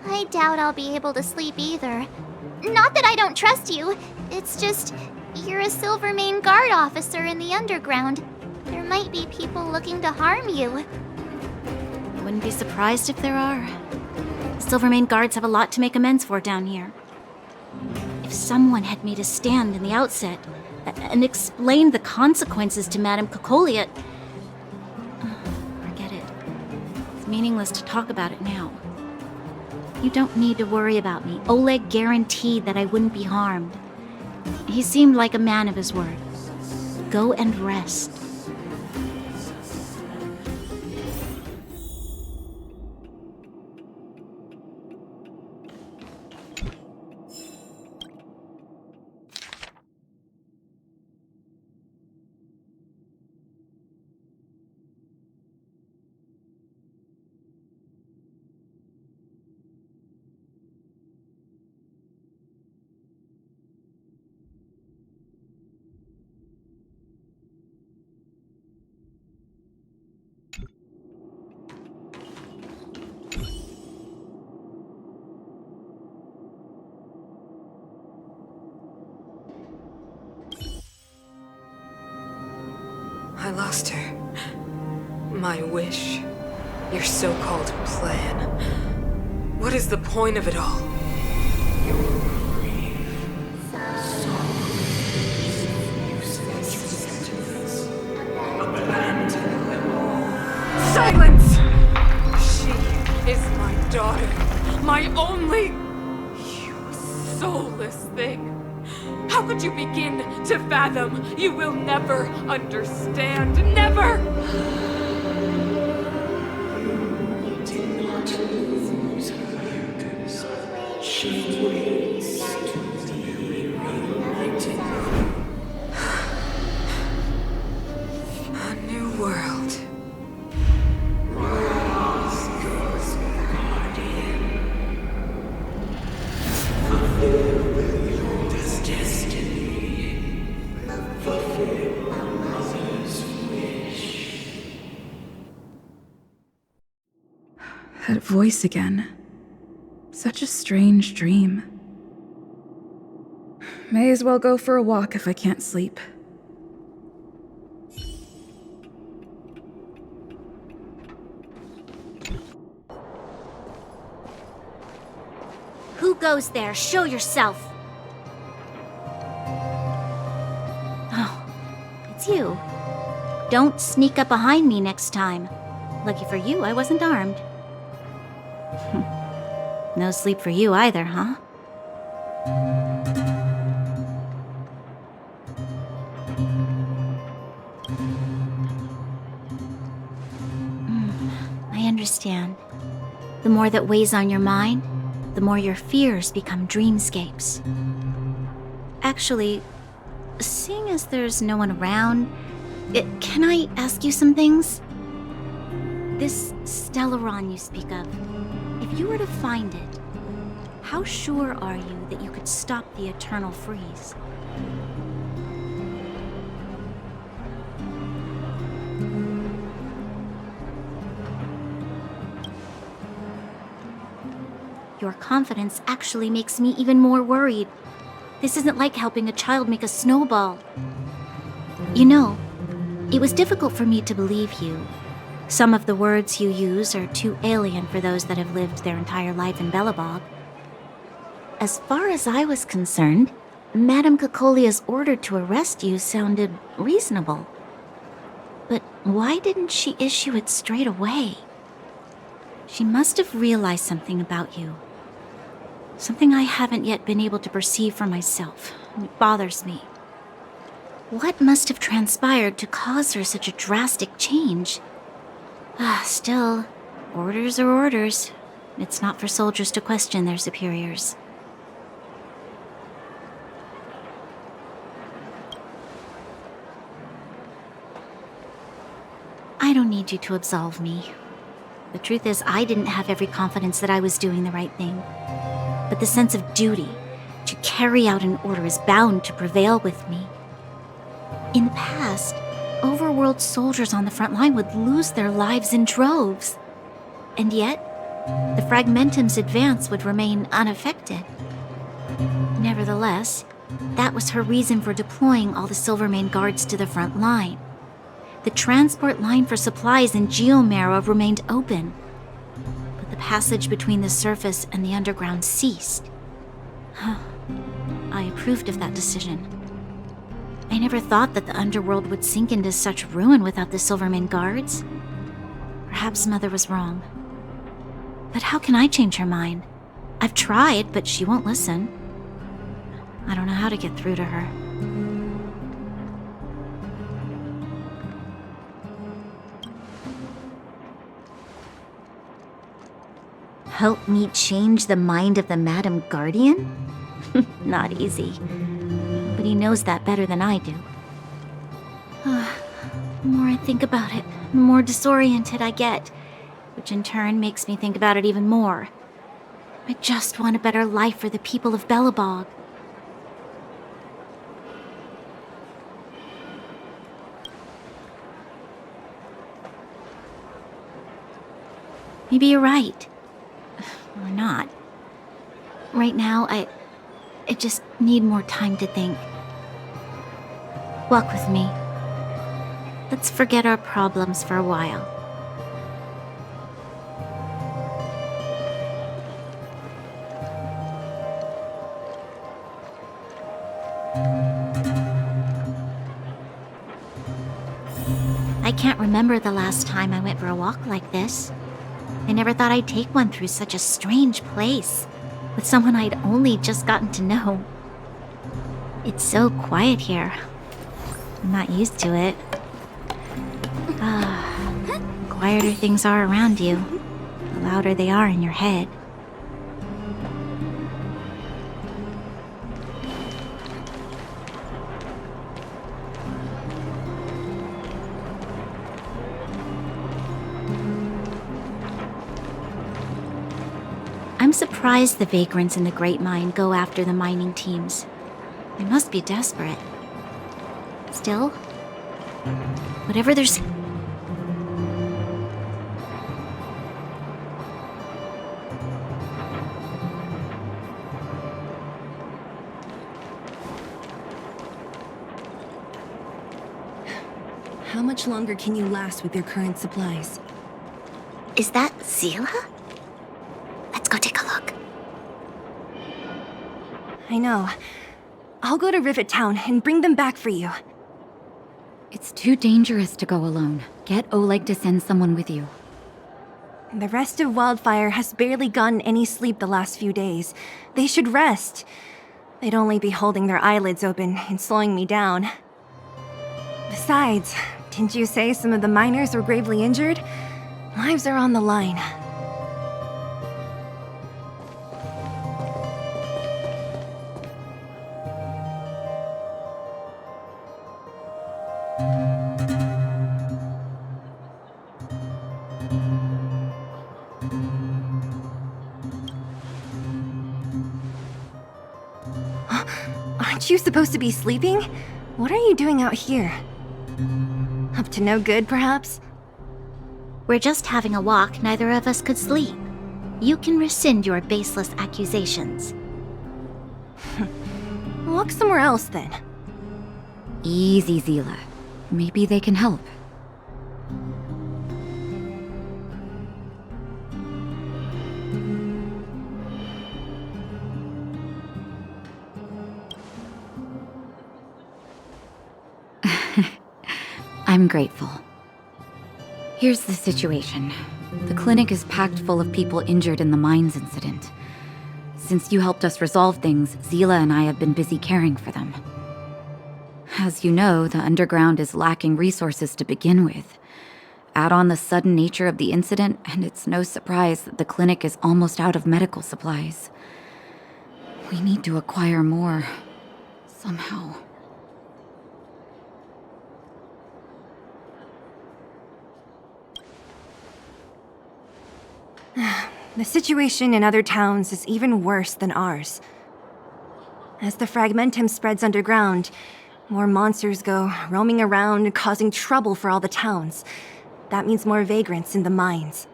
I doubt I'll be able to sleep either. Not that I don't trust you. It's just, you're a Silvermane guard officer in the underground. There might be people looking to harm you. I wouldn't be surprised if there are. Silvermane guards have a lot to make amends for down here. If someone had made a stand in the outset and explained the consequences to Madame Kokolia... Forget it. It's meaningless to talk about it now. You don't need to worry about me. Oleg guaranteed that I wouldn't be harmed. He seemed like a man of his word. Go and rest. I lost her. My wish. Your so-called plan. What is the point of it all? Silence! She My only... You soulless thing. How could you begin to fathom? You will never understand. Never! A new world. That voice again. Such a strange dream. May as well go for a walk if I can't sleep. Who goes there? Show yourself! Oh, it's you. Don't sneak up behind me next time. Lucky for you, I wasn't armed. No sleep for you either, huh? I understand. The more that weighs on your mind, the more your fears become dreamscapes. Actually, seeing as there's no one around, can I ask you some things? This Stellaron you speak of, if you were to find it, how sure are you that you could stop the eternal freeze? Your confidence actually makes me even more worried. This isn't like helping a child make a snowball. You know, it was difficult for me to believe you. Some of the words you use are too alien for those that have lived their entire life in Belobog. As far as I was concerned, Madame Cocolia's order to arrest you sounded reasonable. But why didn't she issue it straight away? She must have realized something about you. Something I haven't yet been able to perceive for myself. It bothers me. What must have transpired to cause her such a drastic change? Still, orders are orders. It's not for soldiers to question their superiors. I don't need you to absolve me. The truth is, I didn't have every confidence that I was doing the right thing. But the sense of duty to carry out an order is bound to prevail with me. In the past, overworld soldiers on the front line would lose their lives in droves. And yet, the Fragmentum's advance would remain unaffected. Nevertheless, that was her reason for deploying all the Silvermane guards to the front line. The transport line for supplies in Geomera remained open, but the passage between the surface and the underground ceased. I approved of that decision. I never thought that the underworld would sink into such ruin without the Silvermane guards. Perhaps Mother was wrong. But how can I change her mind? I've tried, but she won't listen. I don't know how to get through to her. Help me change the mind of the Madam Guardian? Not easy. But he knows that better than I do. The more I think about it, the more disoriented I get, which in turn makes me think about it even more. I just want a better life for the people of Belobog. Maybe you're right. Or not. Right now, I just need more time to think. Walk with me. Let's forget our problems for a while. I can't remember the last time I went for a walk like this. I never thought I'd take one through such a strange place, with someone I'd only just gotten to know. It's so quiet here. I'm not used to it. Quieter things are around you, the louder they are in your head. I'm surprised the vagrants in the Great Mine go after the mining teams. They must be desperate. Still, whatever there's... How much longer can you last with your current supplies? Is that Zila? Let's go take a look. I know. I'll go to Rivet Town and bring them back for you. It's too dangerous to go alone. Get Oleg to send someone with you. The rest of Wildfire has barely gotten any sleep the last few days. They should rest. They'd only be holding their eyelids open and slowing me down. Besides, didn't you say some of the miners were gravely injured? Lives are on the line. Aren't you supposed to be sleeping? What are you doing out here? Up to no good, perhaps? We're just having a walk. Neither of us could sleep. You can rescind your baseless accusations. Walk somewhere else, then. Easy, Zila. Maybe they can help. I'm grateful. Here's the situation. The clinic is packed full of people injured in the mines incident. Since you helped us resolve things, Zila and I have been busy caring for them. As you know, the underground is lacking resources to begin with. Add on the sudden nature of the incident, and it's no surprise that the clinic is almost out of medical supplies. We need to acquire more. Somehow. The situation in other towns is even worse than ours. As the fragmentum spreads underground, more monsters go roaming around, causing trouble for all the towns. That means more vagrants in the mines.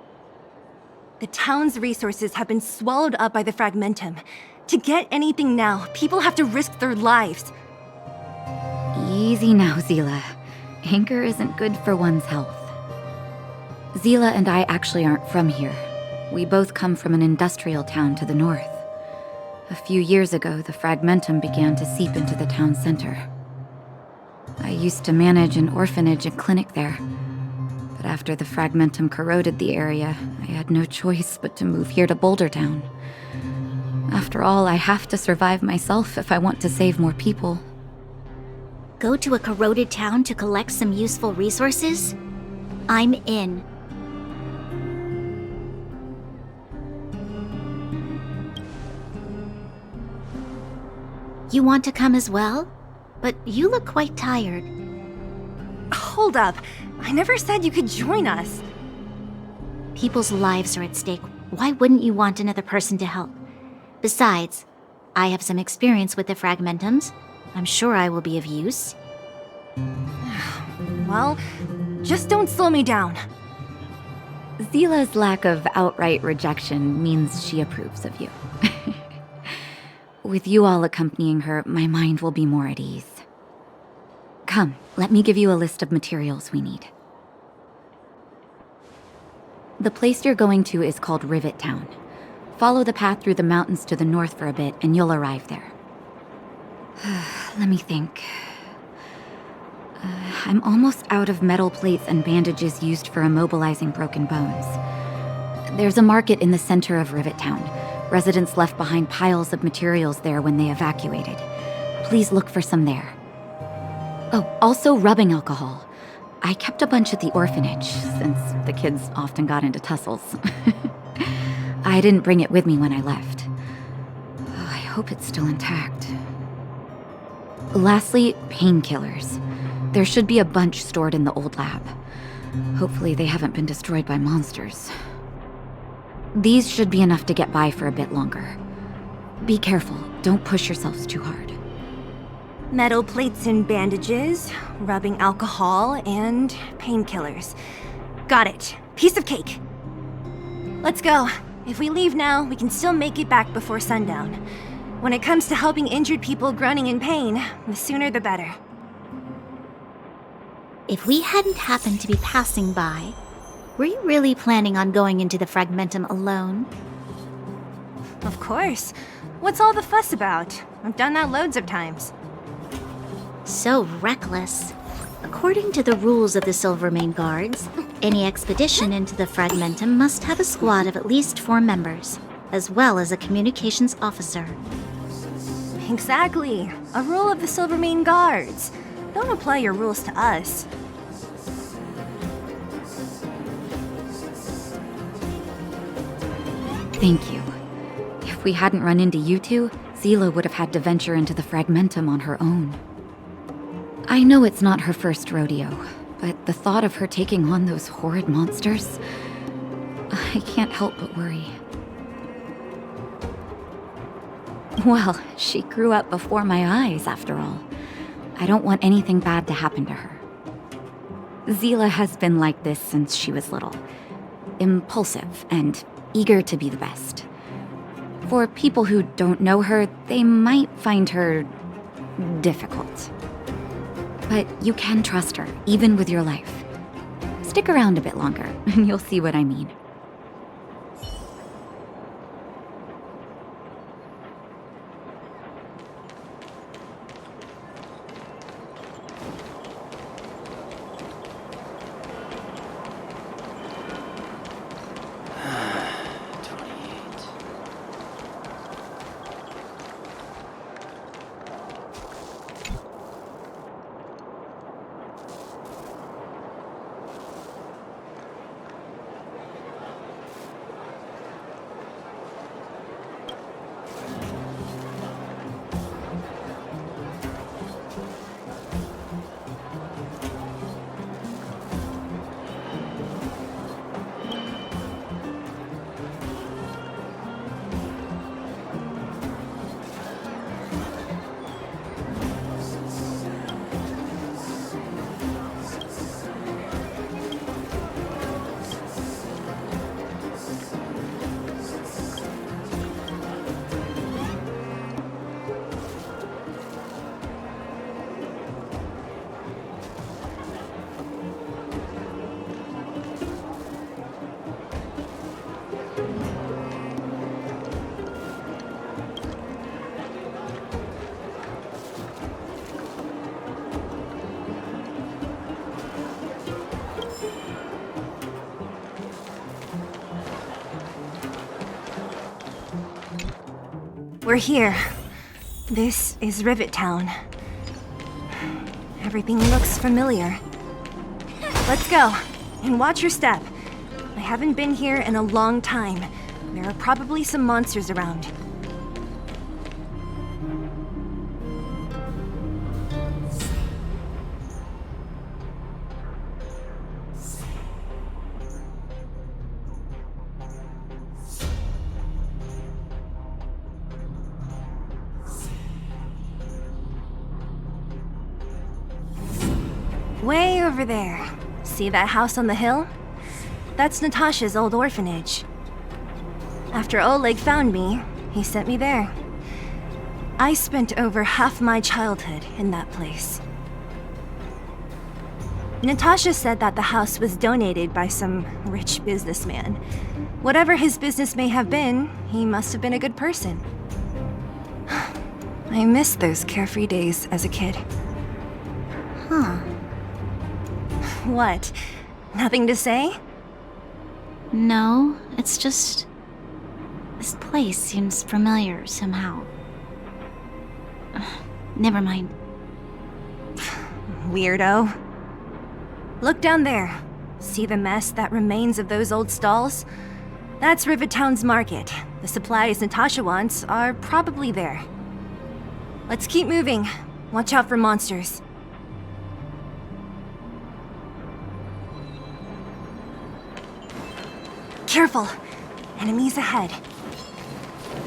The town's resources have been swallowed up by the fragmentum. To get anything now, people have to risk their lives. Easy now, Zila. Anger isn't good for one's health. Zila and I actually aren't from here. We both come from an industrial town to the north. A few years ago, the fragmentum began to seep into the town center. I used to manage an orphanage and clinic there. But after the fragmentum corroded the area, I had no choice but to move here to Boulder Town. After all, I have to survive myself if I want to save more people. Go to a corroded town to collect some useful resources? I'm in. You want to come as well? But you look quite tired. Hold up. I never said you could join us. People's lives are at stake. Why wouldn't you want another person to help? Besides, I have some experience with the fragmentums. I'm sure I will be of use. Well, just don't slow me down. Zila's lack of outright rejection means she approves of you. With you all accompanying her, my mind will be more at ease. Come, let me give you a list of materials we need. The place you're going to is called Rivet Town. Follow the path through the mountains to the north for a bit, and you'll arrive there. Let me think. I'm almost out of metal plates and bandages used for immobilizing broken bones. There's a market in the center of Rivet Town. Residents left behind piles of materials there when they evacuated. Please look for some there. Oh, also rubbing alcohol. I kept a bunch at the orphanage, since the kids often got into tussles. I didn't bring it with me when I left. Oh, I hope it's still intact. Lastly, painkillers. There should be a bunch stored in the old lab. Hopefully they haven't been destroyed by monsters. These should be enough to get by for a bit longer. Be careful, don't push yourselves too hard. Metal plates and bandages, rubbing alcohol, and painkillers. Got it. Piece of cake. Let's go. If we leave now, we can still make it back before sundown. When it comes to helping injured people groaning in pain, the sooner the better. If we hadn't happened to be passing by, were you really planning on going into the Fragmentum alone? Of course. What's all the fuss about? I've done that loads of times. So reckless. According to the rules of the Silvermane Guards, any expedition into the Fragmentum must have a squad of at least 4 members, as well as a communications officer. Exactly. A rule of the Silvermane Guards. Don't apply your rules to us. Thank you. If we hadn't run into you two, Zila would have had to venture into the Fragmentum on her own. I know it's not her first rodeo, but the thought of her taking on those horrid monsters, I can't help but worry. Well, she grew up before my eyes, after all. I don't want anything bad to happen to her. Zila has been like this since she was little. Impulsive and eager to be the best. For people who don't know her, they might find her difficult. But you can trust her, even with your life. Stick around a bit longer, and you'll see what I mean. We're here. This is Rivet Town. Everything looks familiar. Let's go, and watch your step. I haven't been here in a long time. There are probably some monsters around. Way over there. See that house on the hill? That's Natasha's old orphanage. After Oleg found me, he sent me there. I spent over half my childhood in that place. Natasha said that the house was donated by some rich businessman. Whatever his business may have been, he must have been a good person. I miss those carefree days as a kid. Huh. What? Nothing to say? No, it's just... this place seems familiar somehow. Never mind. Weirdo. Look down there. See the mess that remains of those old stalls? That's Rivettown's market. The supplies Natasha wants are probably there. Let's keep moving. Watch out for monsters. Careful! Enemies ahead.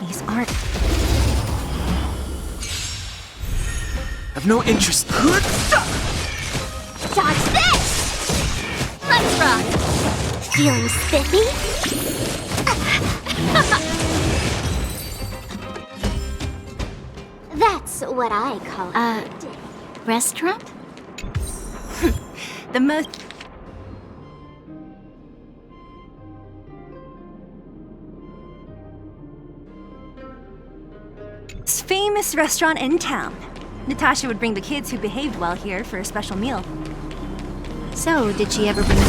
These aren't... I've no interest. Dodge this! Let's rock! Feeling spiffy? That's what I call it. Restaurant? The most... famous restaurant in town. Natasha would bring the kids who behaved well here for a special meal. So, did she ever bring you?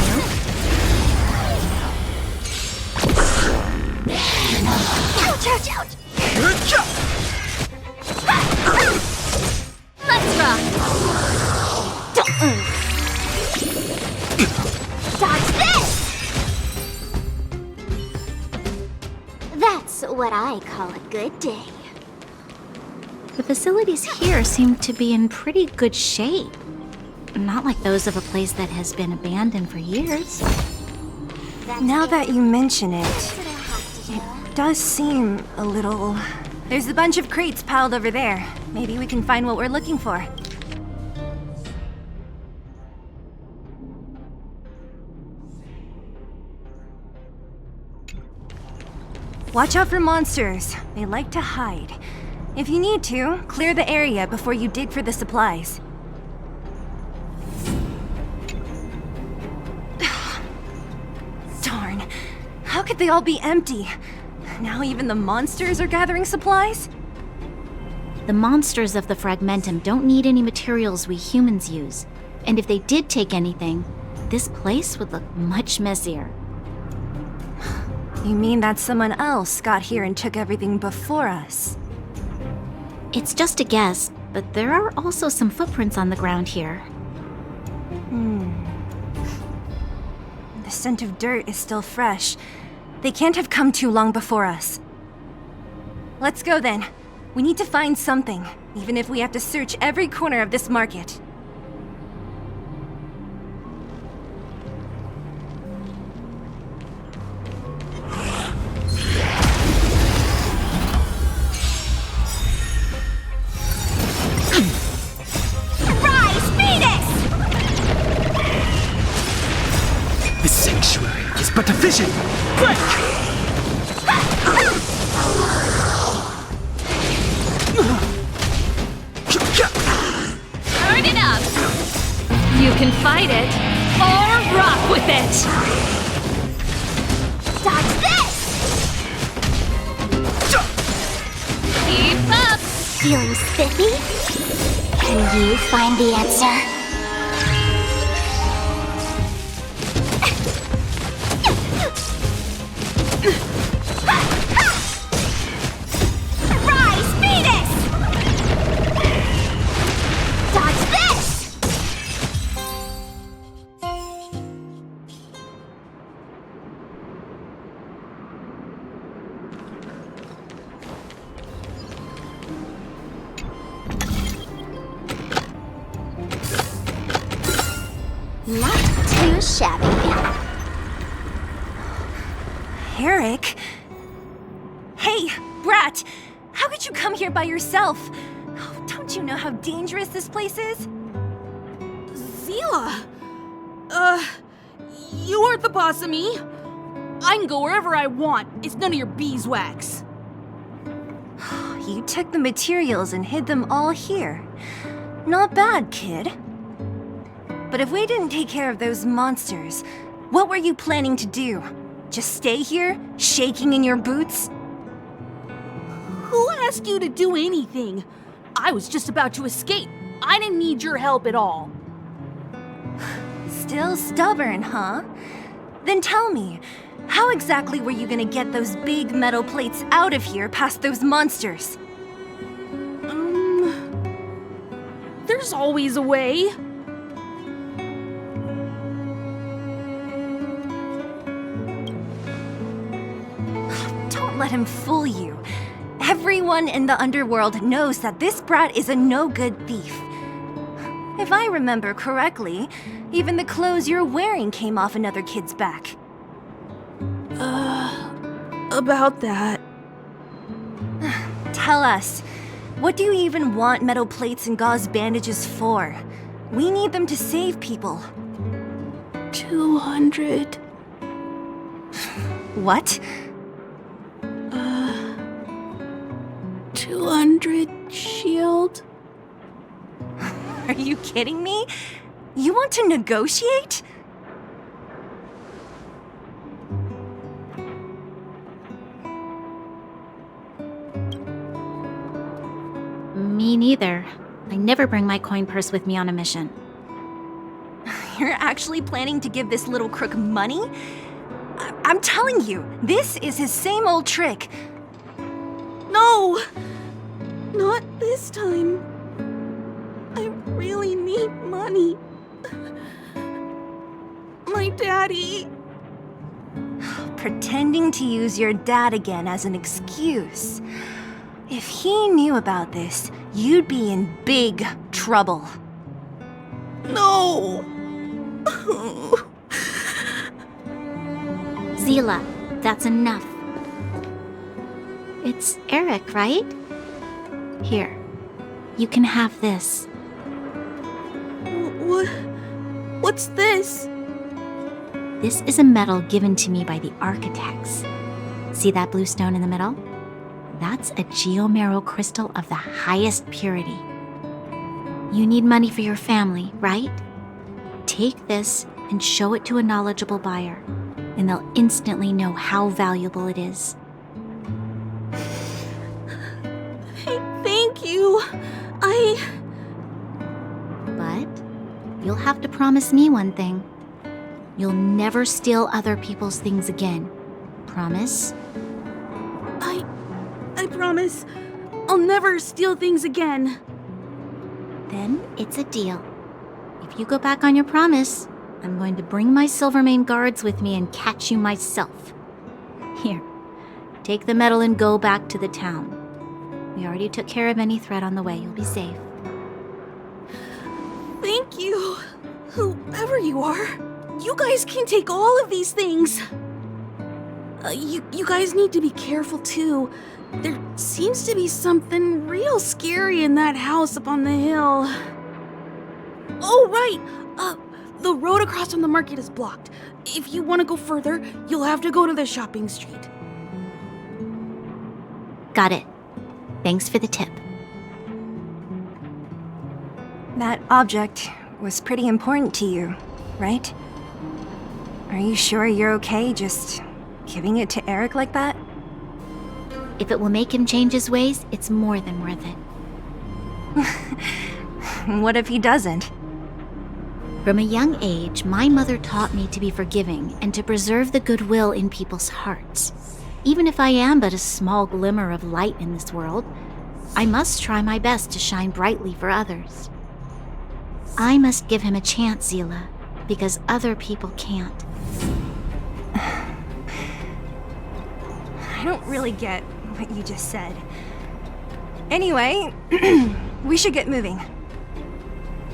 Ouch, ouch, ouch! Let's rock! Dodge this! That's what I call a good day. The facilities here seem to be in pretty good shape. Not like those of a place that has been abandoned for years. Now that you mention it, it does seem a little... There's a bunch of crates piled over there. Maybe we can find what we're looking for. Watch out for monsters. They like to hide. If you need to, clear the area before you dig for the supplies. Darn. How could they all be empty? Now even the monsters are gathering supplies? The monsters of the Fragmentum don't need any materials we humans use. And if they did take anything, this place would look much messier. You mean that someone else got here and took everything before us? It's just a guess, but there are also some footprints on the ground here. The scent of dirt is still fresh. They can't have come too long before us. Let's go then. We need to find something, even if we have to search every corner of this market. But a vision! Quick! Turn it up! You can fight it, or rock with it! Dodge this! Keep up! Feeling spiffy? Can you find the answer? Not too shabby. Eric? Hey, Brat! How could you come here by yourself? Oh, don't you know how dangerous this place is? Zila! You aren't the boss of me. I can go wherever I want. It's none of your beeswax. You took the materials and hid them all here. Not bad, kid. But if we didn't take care of those monsters, what were you planning to do? Just stay here, shaking in your boots? Who asked you to do anything? I was just about to escape. I didn't need your help at all. Still stubborn, huh? Then tell me, How exactly were you gonna get those big metal plates out of here past those monsters? There's always a way. Don't let him fool you. Everyone in the underworld knows that this brat is a no-good thief. If I remember correctly, even the clothes you're wearing came off another kid's back. About that. Tell us, what do you even want metal plates and gauze bandages for? We need them to save people. 200. What? 200 shield. Are you kidding me? You want to negotiate? Me neither. I never bring my coin purse with me on a mission. You're actually planning to give this little crook money? I'm telling you, this is his same old trick. No! Not this time. I really need money. My daddy. Pretending to use your dad again as an excuse. If he knew about this, you'd be in big trouble. No! Zila, that's enough. It's Eric, right? Here, you can have this. What's this? This is a medal given to me by the architects. See that blue stone in the middle? That's a geomerald crystal of the highest purity. You need money for your family, right? Take this and show it to a knowledgeable buyer, and they'll instantly know how valuable it is. Thank you. But you'll have to promise me one thing. You'll never steal other people's things again. Promise? I promise. I'll never steal things again. Then it's a deal. If you go back on your promise, I'm going to bring my Silvermane guards with me and catch you myself. Here, take the medal and go back to the town. We already took care of any threat on the way. You'll be safe. Thank you. Whoever you are, you guys can take all of these things. You guys need to be careful too. There seems to be something real scary in that house up on the hill. Oh, right! The road across from the market is blocked. If you want to go further, you'll have to go to the shopping street. Got it. Thanks for the tip. That object was pretty important to you, right? Are you sure you're okay just giving it to Eric like that? If it will make him change his ways, it's more than worth it. What if he doesn't? From a young age, my mother taught me to be forgiving and to preserve the goodwill in people's hearts. Even if I am but a small glimmer of light in this world, I must try my best to shine brightly for others. I must give him a chance, Zila, because other people can't. I don't really get what you just said. Anyway, we should get moving.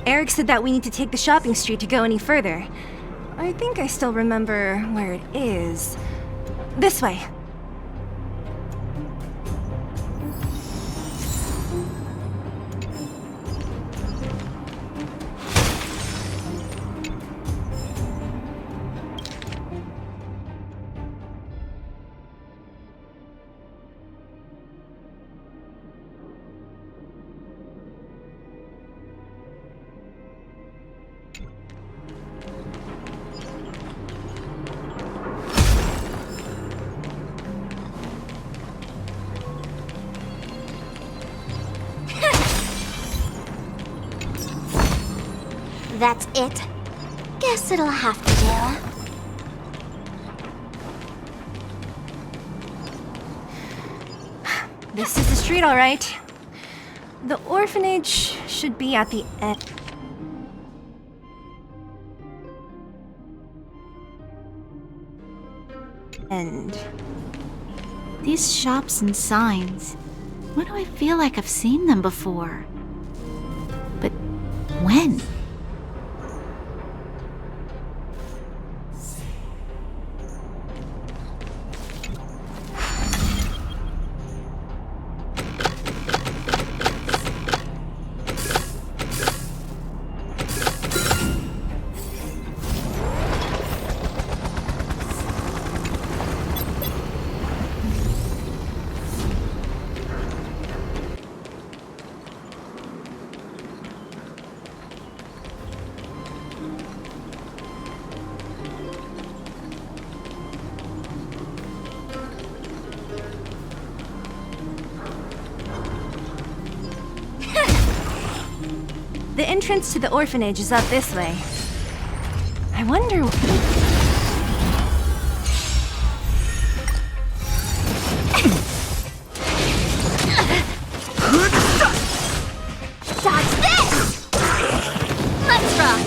Eric said that we need to take the shopping street to go any further. I think I still remember where it is. This way. That's it. Guess it'll have to do. This is the street, all right. The orphanage should be at the end. These shops and signs. Why do I feel like I've seen them before? But when? The entrance to the orphanage is up this way. I wonder... Dodge this! Let's rock!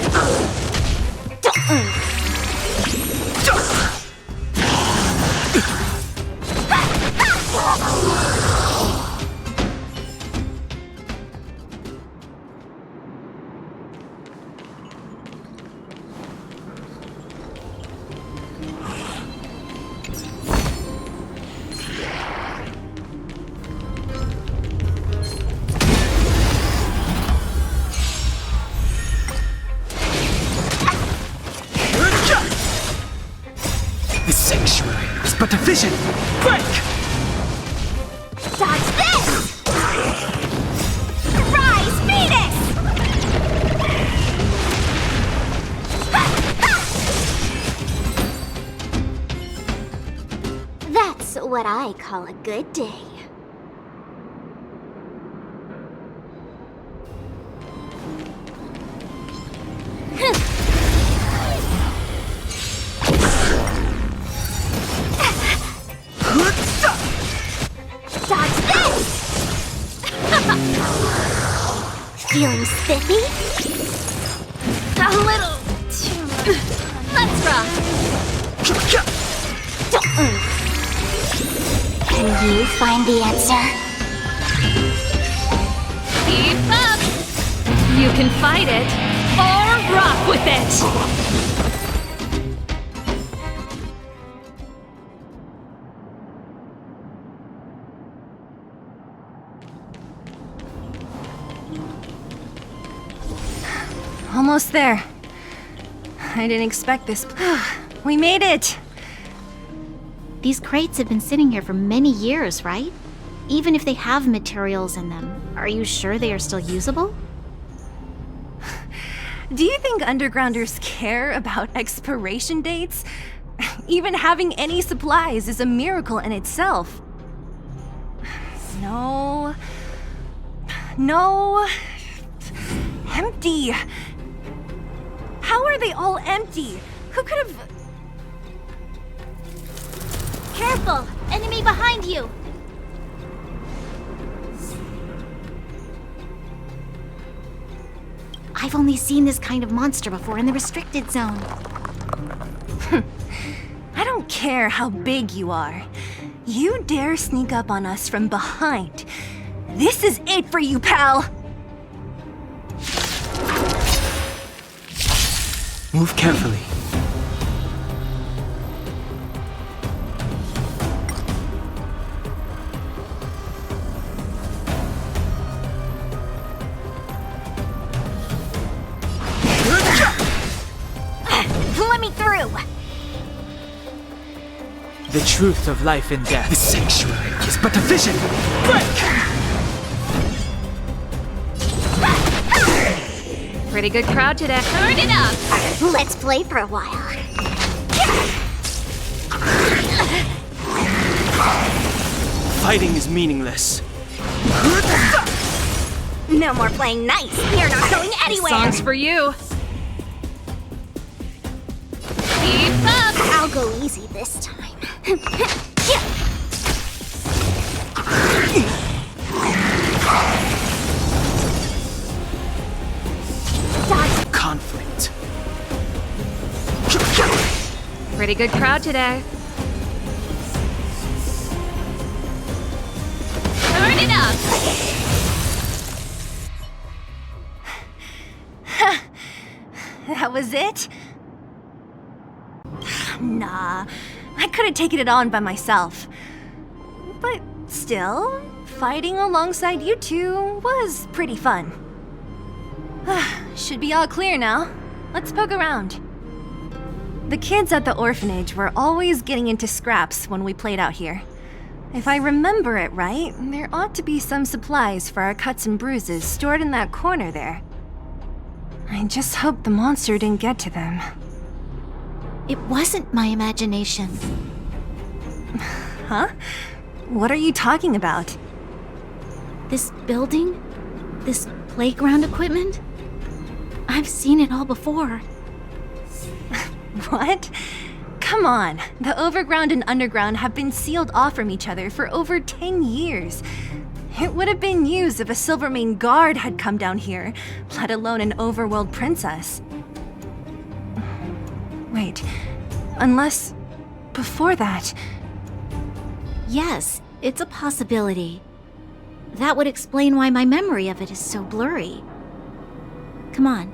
But a vision! Break! Dodge this! Rise, Phoenix! That's what I call a good day. Feeling spiffy? A little too much. Let's rock! Can you find the answer? Keep up! You can fight it, or rock with it! Almost there. I didn't expect this. We made it! These crates have been sitting here for many years, right? Even if they have materials in them, are you sure they are still usable? Do you think undergrounders care about expiration dates? Even having any supplies is a miracle in itself. No. Empty. How are they all empty? Who could have... Careful! Enemy behind you! I've only seen this kind of monster before in the restricted zone. I don't care how big you are. You dare sneak up on us from behind. This is it for you, pal! Move carefully. Let me through! The truth of life and death. The sanctuary is but a vision. Break! Pretty good crowd today. Turn it up! Let's play for a while. Fighting is meaningless. No more playing nice. You're not going anywhere. This song's for you. Keep up. I'll go easy this time. Pretty good crowd today. Turn it up! That was it? Nah, I could have taken it on by myself. But still, fighting alongside you two was pretty fun. Should be all clear now. Let's poke around. The kids at the orphanage were always getting into scraps when we played out here. If I remember it right, there ought to be some supplies for our cuts and bruises stored in that corner there. I just hope the monster didn't get to them. It wasn't my imagination. Huh? What are you talking about? This building? This playground equipment? I've seen it all before. What? Come on. The overground and underground have been sealed off from each other for over 10 years. It would have been news if a Silvermane guard had come down here, let alone an overworld princess. Wait, unless before that... Yes, it's a possibility. That would explain why my memory of it is so blurry. Come on,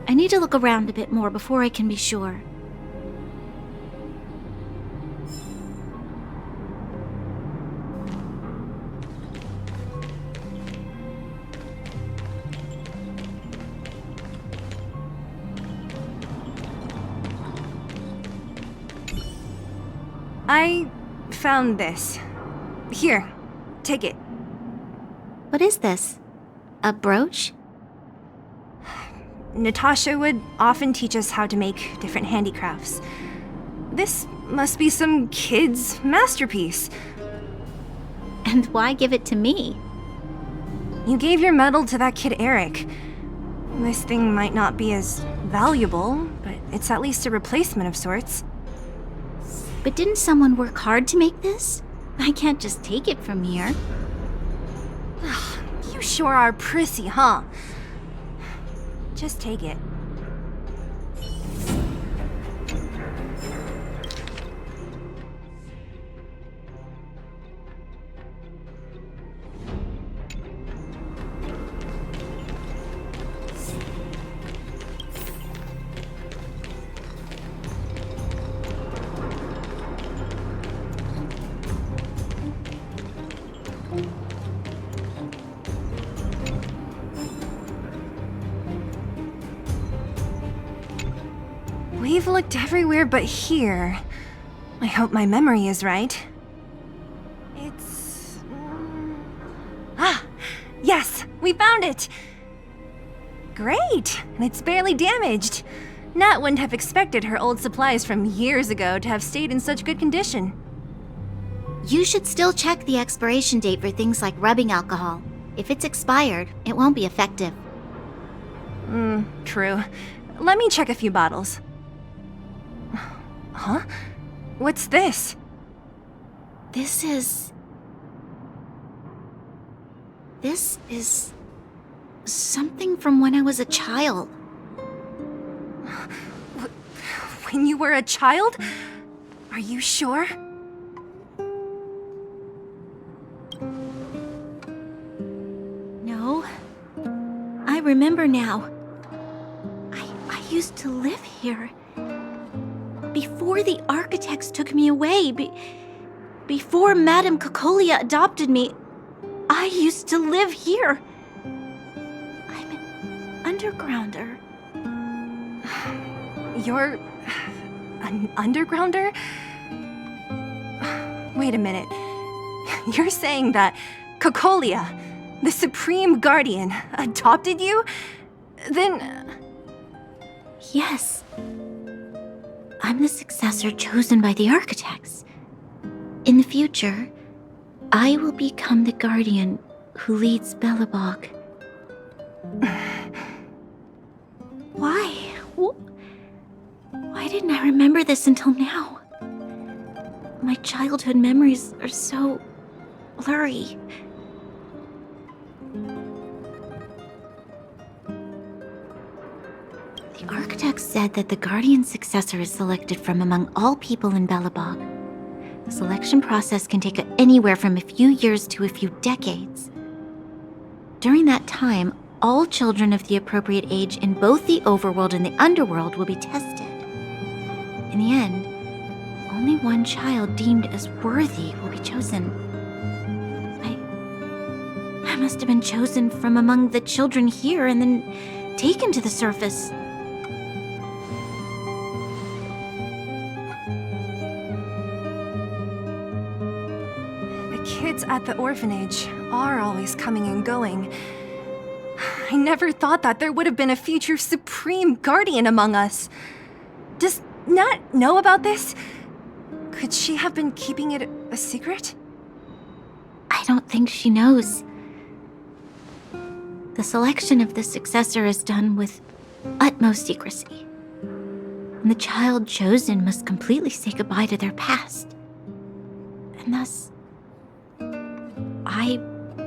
I need to look around a bit more before I can be sure. I found this. Here, take it. What is this? A brooch? Natasha would often teach us how to make different handicrafts. This must be some kid's masterpiece. And why give it to me? You gave your medal to that kid Eric. This thing might not be as valuable, but it's at least a replacement of sorts. But didn't someone work hard to make this? I can't just take it from here. You sure are prissy, huh? Just take it. We've looked everywhere but here. I hope my memory is right. It's... Ah! Yes! We found it! Great! And it's barely damaged. Nat wouldn't have expected her old supplies from years ago to have stayed in such good condition. You should still check the expiration date for things like rubbing alcohol. If it's expired, it won't be effective. True. Let me check a few bottles. Huh? What's this? This is something from when I was a child. When you were a child? Are you sure? No. I remember now. I used to live here. Before the architects took me away, before Madame Cocolia adopted me, I used to live here. I'm an undergrounder. You're... an undergrounder? Wait a minute. You're saying that Cocolia, the Supreme Guardian, adopted you? Then... Yes. I'm the successor chosen by the architects. In the future, I will become the guardian who leads Belobog. Why? Why didn't I remember this until now? My childhood memories are so blurry. The architects said said that the Guardian successor is selected from among all people in Belobog. The selection process can take anywhere from a few years to a few decades. During that time, all children of the appropriate age in both the overworld and the underworld will be tested. In the end, only one child deemed as worthy will be chosen. I must have been chosen from among the children here and then taken to the surface. The kids at the orphanage are always coming and going. I never thought that there would have been a future Supreme Guardian among us. Does Nat know about this? Could she have been keeping it a secret? I don't think she knows. The selection of the successor is done with utmost secrecy. And the child chosen must completely say goodbye to their past. And thus, I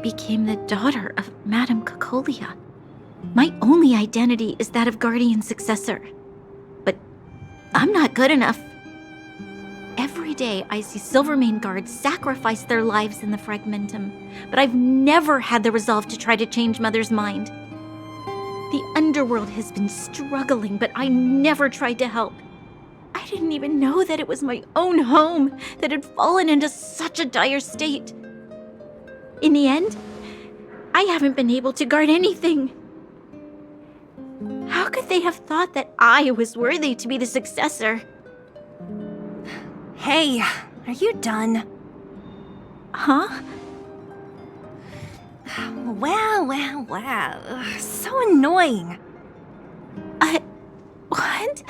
became the daughter of Madame Cocolia. My only identity is that of Guardian Successor. But I'm not good enough. Every day I see Silvermane guards sacrifice their lives in the Fragmentum, but I've never had the resolve to try to change Mother's mind. The underworld has been struggling, but I never tried to help. I didn't even know that it was my own home that had fallen into such a dire state. In the end, I haven't been able to guard anything. How could they have thought that I was worthy to be the successor? Hey, are you done? Huh? Wow. So annoying. What?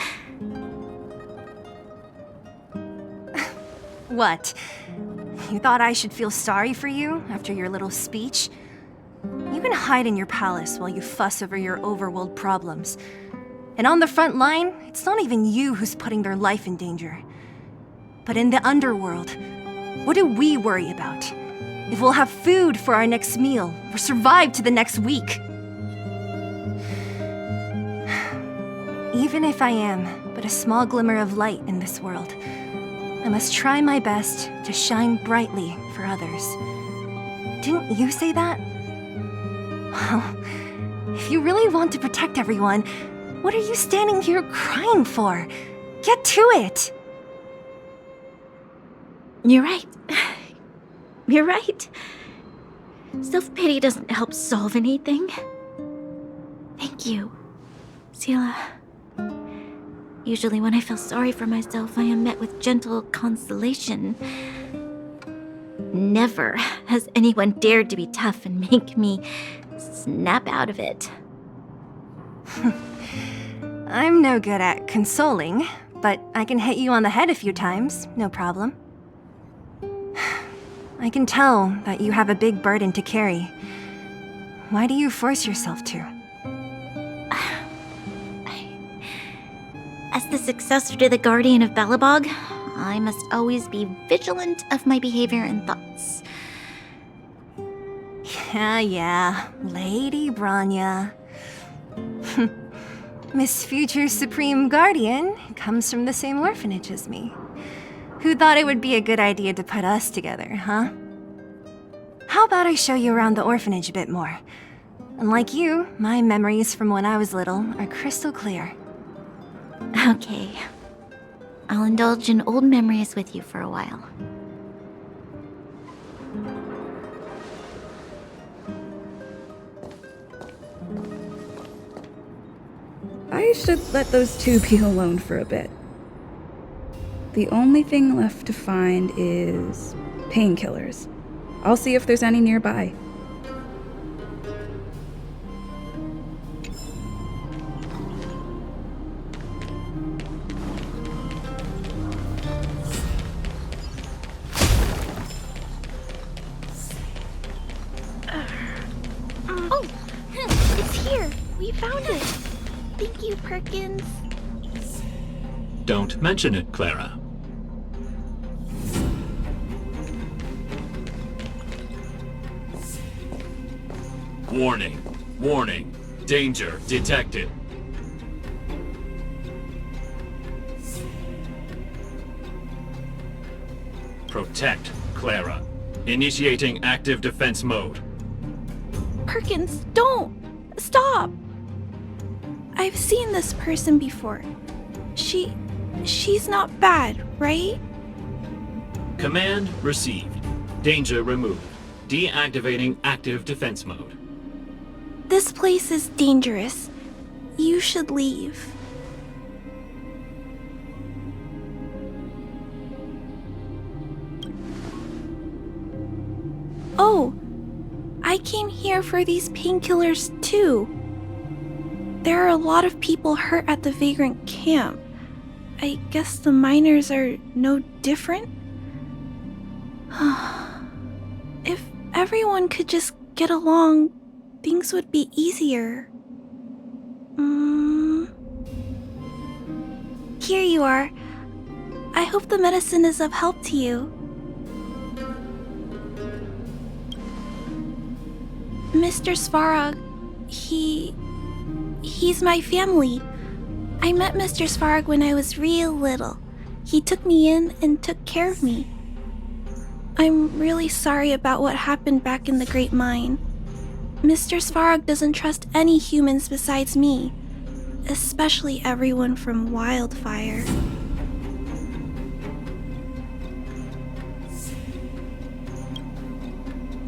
What? You thought I should feel sorry for you after your little speech? You can hide in your palace while you fuss over your overworld problems. And on the front line, it's not even you who's putting their life in danger. But in the underworld, what do we worry about? If we'll have food for our next meal, or survive to the next week. Even if I am but a small glimmer of light in this world, I must try my best to shine brightly for others. Didn't you say that? Well, if you really want to protect everyone, what are you standing here crying for? Get to it! You're right. You're right. Self-pity doesn't help solve anything. Thank you, Zila. Usually when I feel sorry for myself, I am met with gentle consolation. Never has anyone dared to be tough and make me snap out of it. I'm no good at consoling, but I can hit you on the head a few times, no problem. I can tell that you have a big burden to carry. Why do you force yourself to? As the successor to the Guardian of Belobog, I must always be vigilant of my behavior and thoughts. Yeah, Lady Branya. Miss Future Supreme Guardian comes from the same orphanage as me. Who thought it would be a good idea to put us together, huh? How about I show you around the orphanage a bit more? Unlike you, my memories from when I was little are crystal clear. Okay. I'll indulge in old memories with you for a while. I should let those two be alone for a bit. The only thing left to find is painkillers. I'll see if there's any nearby. Oh, it's here. We found it. Thank you, Perkins. Don't mention it, Clara. Warning. Warning. Danger detected. Protect Clara. Initiating active defense mode. Perkins, don't! Stop! I've seen this person before. She's not bad, right? Command received. Danger removed. Deactivating active defense mode. This place is dangerous. You should leave. Oh, I came here for these painkillers too. There are a lot of people hurt at the Vagrant camp. I guess the miners are no different? If everyone could just get along, things would be easier. Here you are. I hope the medicine is of help to you. Mr. Svarog, he's my family. I met Mr. Svarog when I was real little. He took me in and took care of me. I'm really sorry about what happened back in the Great Mine. Mr. Svarog doesn't trust any humans besides me, especially everyone from Wildfire.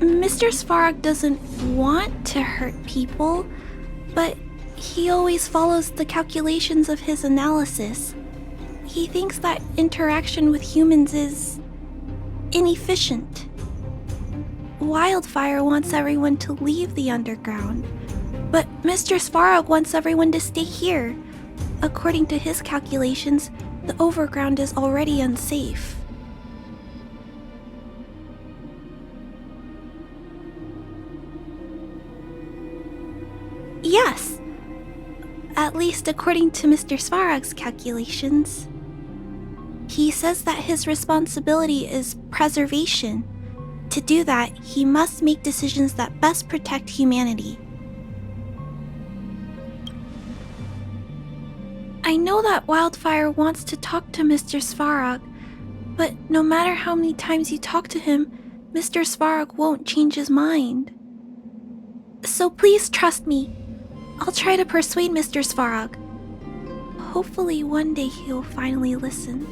Mr. Svarog doesn't want to hurt people, but he always follows the calculations of his analysis. He thinks that interaction with humans is inefficient. Wildfire wants everyone to leave the underground, but Mr. Svarog wants everyone to stay here. According to his calculations, the overground is already unsafe. Yes, at least according to Mr. Svarog's calculations. He says that his responsibility is preservation. To do that, he must make decisions that best protect humanity. I know that Wildfire wants to talk to Mr. Svarog, but no matter how many times you talk to him, Mr. Svarog won't change his mind. So please trust me. I'll try to persuade Mr. Svarog. Hopefully one day he'll finally listen.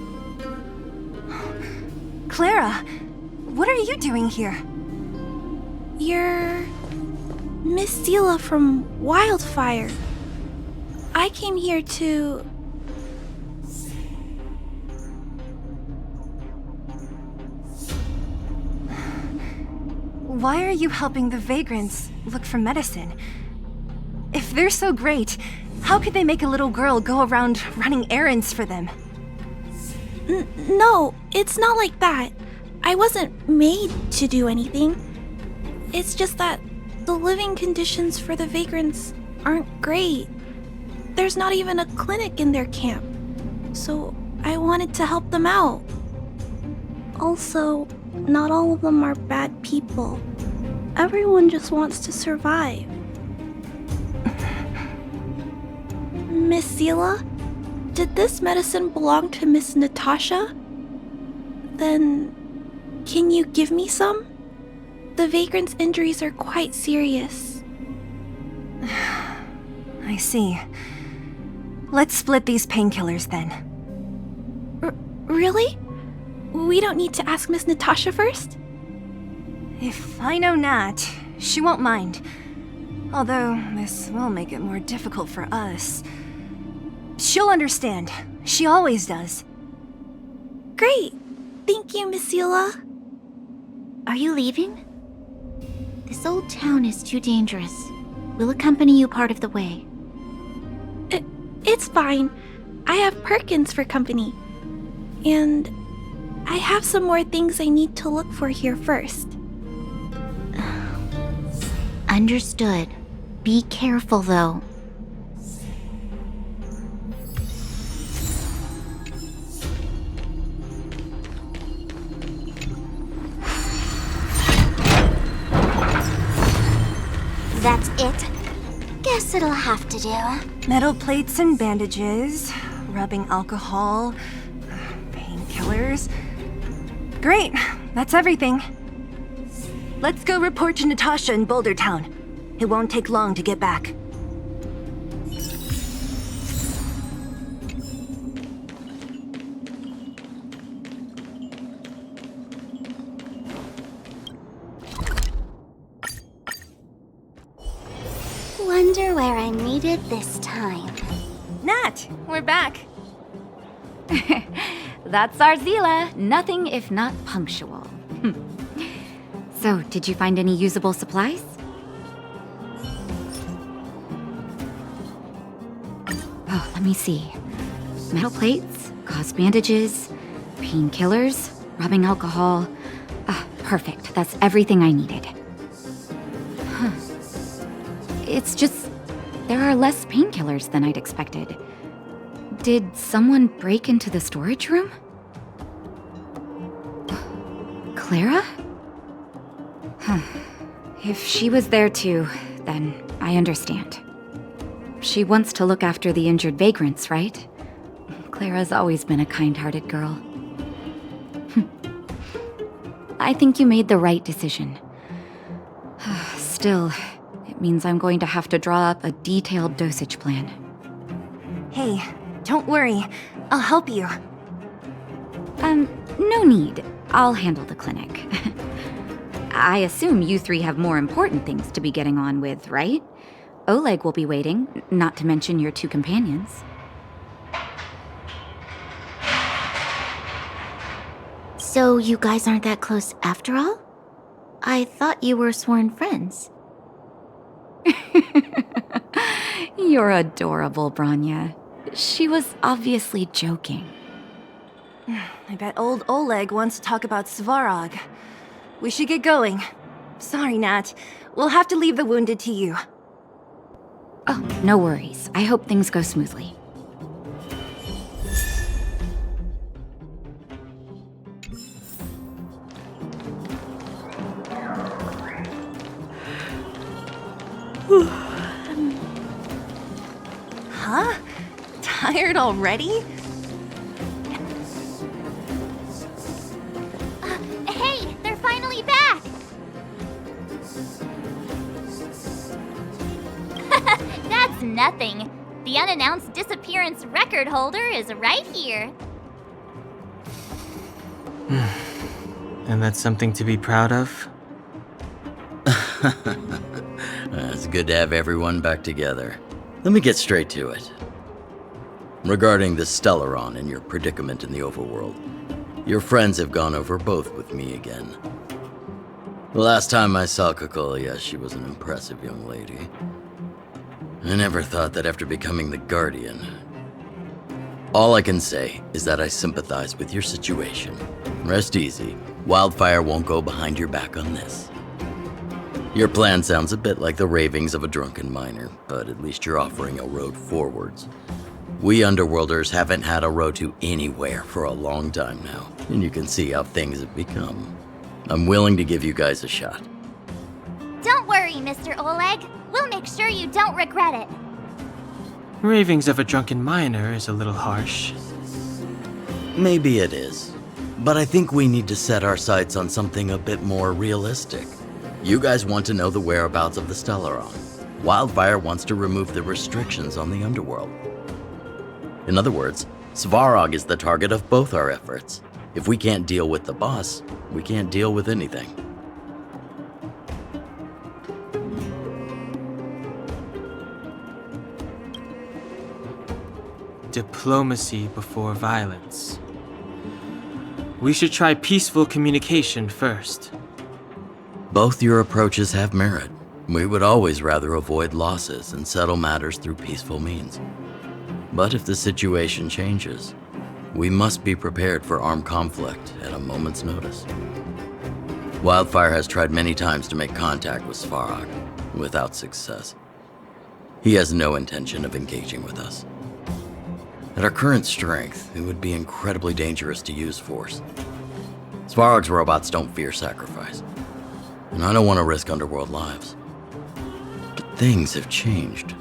Clara, what are you doing here? You're Miss Zila from Wildfire. I came here to... Why are you helping the Vagrants look for medicine? If they're so great, how could they make a little girl go around running errands for them? No, it's not like that. I wasn't made to do anything. It's just that the living conditions for the Vagrants aren't great. There's not even a clinic in their camp, so I wanted to help them out. Also, not all of them are bad people. Everyone just wants to survive. Miss Zila, did this medicine belong to Miss Natasha? Then, can you give me some? The Vagrant's injuries are quite serious. I see. Let's split these painkillers then. Really? We don't need to ask Miss Natasha first? If I know Nat, she won't mind. Although, this will make it more difficult for us. She'll understand. She always does. Great! Thank you, Miss Zila. Are you leaving? This old town is too dangerous. We'll accompany you part of the way. It's fine. I have Perkins for company. And I have some more things I need to look for here first. Understood. Be careful, though. That's it. Guess it'll have to do. Metal plates and bandages, rubbing alcohol, painkillers. Great, that's everything. Let's go report to Natasha in Boulder Town. It won't take long to get back. Wonder where I'm needed this time. Nat, we're back. That's our Zila, nothing if not punctual. So, did you find any usable supplies? Oh, let me see. Metal plates, gauze bandages, painkillers, rubbing alcohol. Perfect. That's everything I needed. It's just, there are less painkillers than I'd expected. Did someone break into the storage room? Clara? If she was there too, then I understand. She wants to look after the injured vagrants, right? Clara's always been a kind-hearted girl. I think you made the right decision. Still, it means I'm going to have to draw up a detailed dosage plan. Hey, don't worry. I'll help you. No need. I'll handle the clinic. I assume you three have more important things to be getting on with, right? Oleg will be waiting, not to mention your two companions. So you guys aren't that close after all? I thought you were sworn friends. You're adorable, Branya. She was obviously joking. I bet old Oleg wants to talk about Svarog. We should get going. Sorry, Nat. We'll have to leave the wounded to you. Oh, no worries. I hope things go smoothly. Huh? Tired already? Hey, they're finally back! That's nothing. The unannounced disappearance record holder is right here. And that's something to be proud of? It's good to have everyone back together. Let me get straight to it. Regarding the Stellaron and your predicament in the overworld, your friends have gone over both with me again. The last time I saw Kokolia, she was an impressive young lady. I never thought that after becoming the Guardian. All I can say is that I sympathize with your situation. Rest easy. Wildfire won't go behind your back on this. Your plan sounds a bit like the ravings of a drunken miner, but at least you're offering a road forwards. We Underworlders haven't had a road to anywhere for a long time now, and you can see how things have become. I'm willing to give you guys a shot. Don't worry, Mr. Oleg. We'll make sure you don't regret it. Ravings of a drunken miner is a little harsh. Maybe it is, but I think we need to set our sights on something a bit more realistic. You guys want to know the whereabouts of the Stellaron. Wildfire wants to remove the restrictions on the Underworld. In other words, Svarog is the target of both our efforts. If we can't deal with the boss, we can't deal with anything. Diplomacy before violence. We should try peaceful communication first. Both your approaches have merit. We would always rather avoid losses and settle matters through peaceful means. But if the situation changes, we must be prepared for armed conflict at a moment's notice. Wildfire has tried many times to make contact with Svarog, without success. He has no intention of engaging with us. At our current strength, it would be incredibly dangerous to use force. Svarog's robots don't fear sacrifice, and I don't want to risk Underworld lives. But things have changed.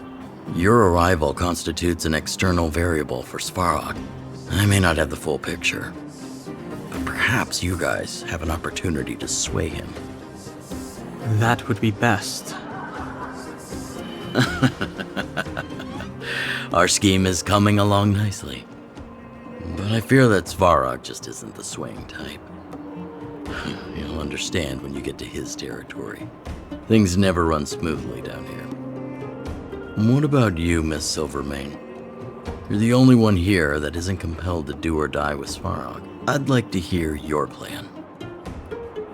Your arrival constitutes an external variable for Svarog. I may not have the full picture. But perhaps you guys have an opportunity to sway him. That would be best. Our scheme is coming along nicely. But I fear that Svarog just isn't the swaying type. You'll understand when you get to his territory. Things never run smoothly down here. What about you, Miss Silvermane? You're the only one here that isn't compelled to do or die with Svarog. I'd like to hear your plan.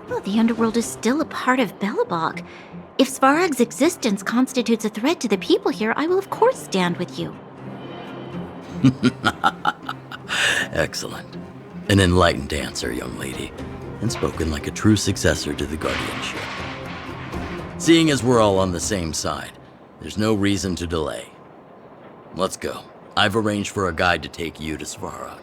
Well, the underworld is still a part of Belobog. If Svarog's existence constitutes a threat to the people here, I will of course stand with you. Excellent. An enlightened answer, young lady, and spoken like a true successor to the guardianship. Seeing as we're all on the same side, there's no reason to delay. Let's go. I've arranged for a guide to take you to Svarog.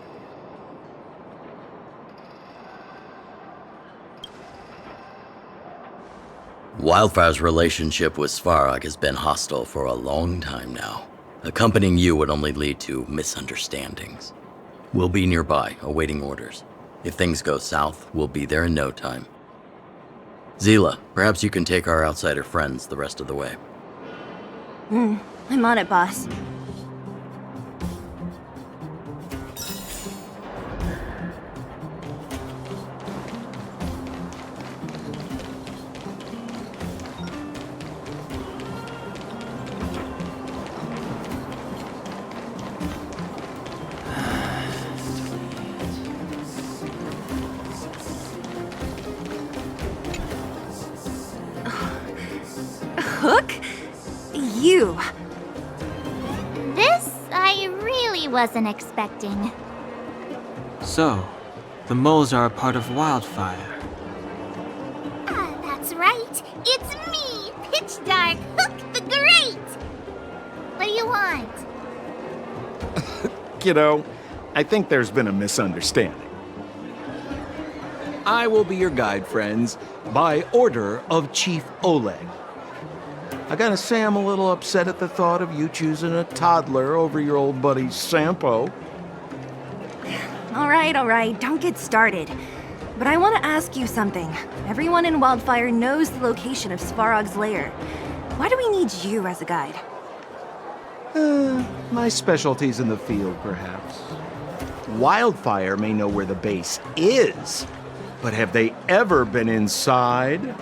Wildfire's relationship with Svarog has been hostile for a long time now. Accompanying you would only lead to misunderstandings. We'll be nearby, awaiting orders. If things go south, we'll be there in no time. Zila, perhaps you can take our outsider friends the rest of the way. I'm on it, boss. Hook? You. This I really wasn't expecting. So, the moles are a part of Wildfire. Ah, that's right. It's me, Pitch Dark Hook the Great. What do you want? Kiddo, I think there's been a misunderstanding. I will be your guide, friends, by order of Chief Oleg. I gotta say I'm a little upset at the thought of you choosing a toddler over your old buddy Sampo. All right, don't get started. But I want to ask you something. Everyone in Wildfire knows the location of Svarog's lair. Why do we need you as a guide? My specialty's in the field, perhaps. Wildfire may know where the base is, but have they ever been inside?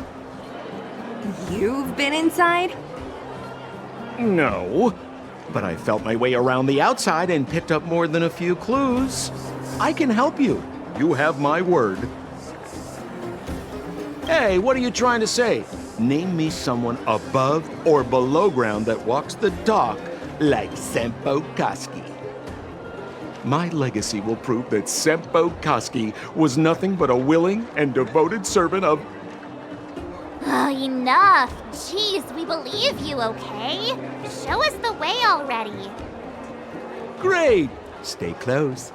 You've been inside? No, but I felt my way around the outside and picked up more than a few clues. I can help you. You have my word. Hey, what are you trying to say? Name me someone above or below ground that walks the dock like Sempo Koski. My legacy will prove that Sempo Koski was nothing but a willing and devoted servant of... Oh, enough. Jeez, we believe you, okay? Show us the way already. Great! Stay close.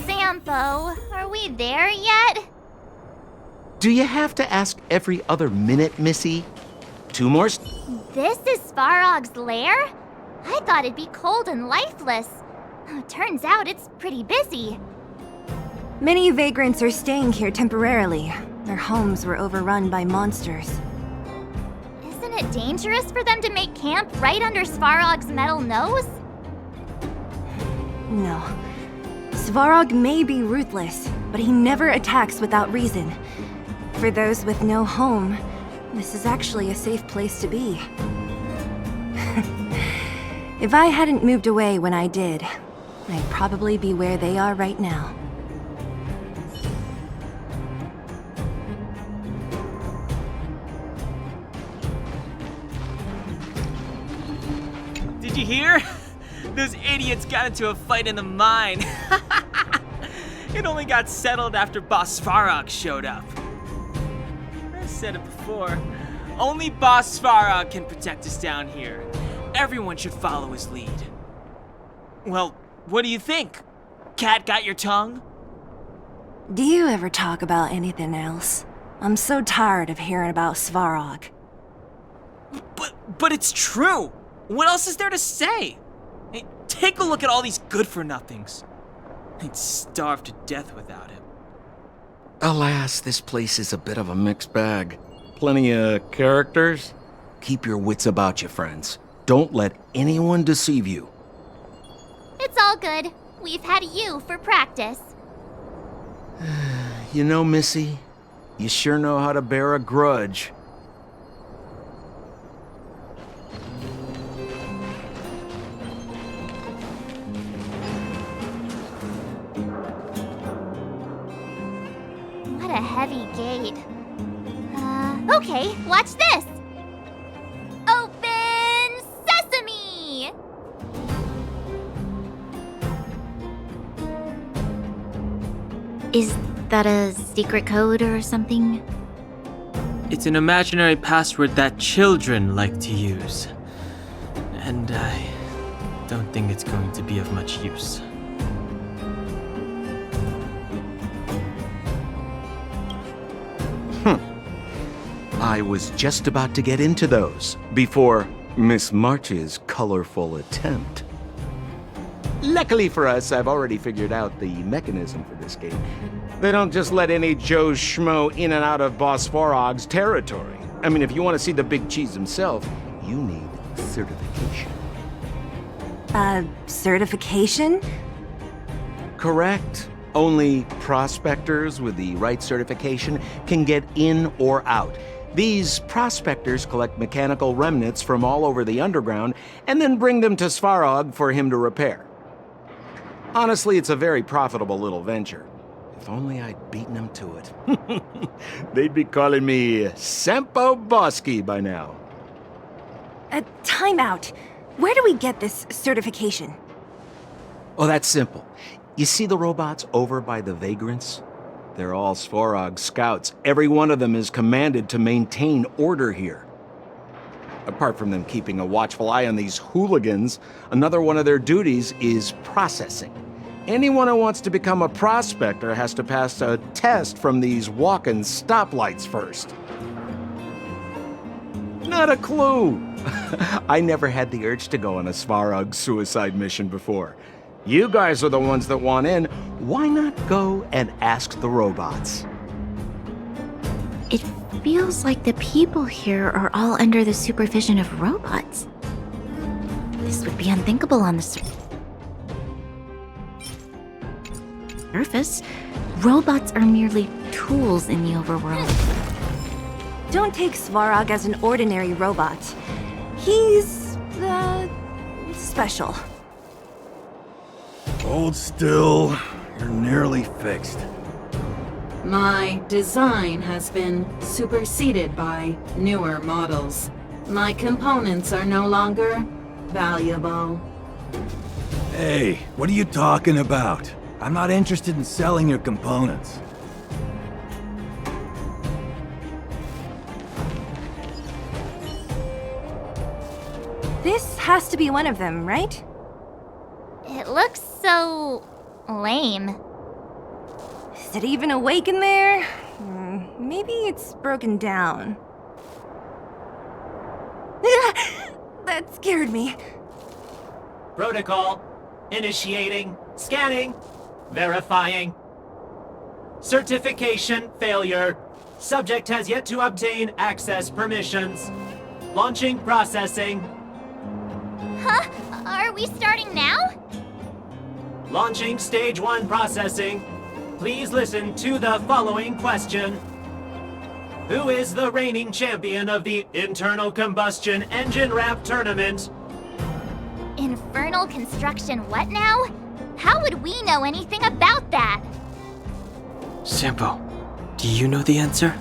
Sampo, are we there yet? Do you have to ask every other minute, Missy? 2 more... This is Svarog's lair? I thought it'd be cold and lifeless. Turns out it's pretty busy. Many vagrants are staying here temporarily. Their homes were overrun by monsters. Isn't it dangerous for them to make camp right under Svarog's metal nose? No. Svarog may be ruthless, but he never attacks without reason. For those with no home, this is actually a safe place to be. If I hadn't moved away when I did, I'd probably be where they are right now. Did you hear? Those idiots got into a fight in the mine. It only got settled after Boss Svarog showed up. I said it before. Only Boss Svarog can protect us down here. Everyone should follow his lead. Well, what do you think? Cat got your tongue? Do you ever talk about anything else? I'm so tired of hearing about Svarog. But it's true. What else is there to say? Hey, take a look at all these good-for-nothings. I'd starve to death without him. Alas, this place is a bit of a mixed bag. Plenty of characters. Keep your wits about you, friends. Don't let anyone deceive you. It's all good. We've had you for practice. You know, Missy, you sure know how to bear a grudge. What a heavy gate. Okay, watch this! Open sesame! Is that a secret code or something? It's an imaginary password that children like to use. And I don't think it's going to be of much use. I was just about to get into those before Miss March's colorful attempt. Luckily for us, I've already figured out the mechanism for this game. They don't just let any Joe Schmo in and out of Boss Svarog's territory. I mean, if you want to see the big cheese himself, you need certification. Certification? Correct. Only prospectors with the right certification can get in or out. These prospectors collect mechanical remnants from all over the underground and then bring them to Svarog for him to repair. Honestly, it's a very profitable little venture. If only I'd beaten them to it. They'd be calling me Sempo Bosky by now. Time out. Where do we get this certification? Oh, that's simple. You see the robots over by the Vagrants? They're all Svarog scouts. Every one of them is commanded to maintain order here. Apart from them keeping a watchful eye on these hooligans, another one of their duties is processing. Anyone who wants to become a prospector has to pass a test from these walking stoplights first. Not a clue. I never had the urge to go on a Svarog suicide mission before. You guys are the ones that want in. Why not go and ask the robots? It feels like the people here are all under the supervision of robots. This would be unthinkable on the surface. Robots are merely tools in the overworld. Don't take Svarog as an ordinary robot. He's, special. Hold still. You're nearly fixed. My design has been superseded by newer models. My components are no longer valuable. Hey, what are you talking about? I'm not interested in selling your components. This has to be one of them, right? It looks so lame. Is it even awake in there? Maybe it's broken down. That scared me. Protocol. Initiating. Scanning. Verifying. Certification failure. Subject has yet to obtain access permissions. Launching processing. Huh? Are we starting now? Launching stage 1 processing. Please listen to the following question. Who is the reigning champion of the Internal Combustion Engine Wrap Tournament? Infernal construction what now? How would we know anything about that? Sampo, do you know the answer?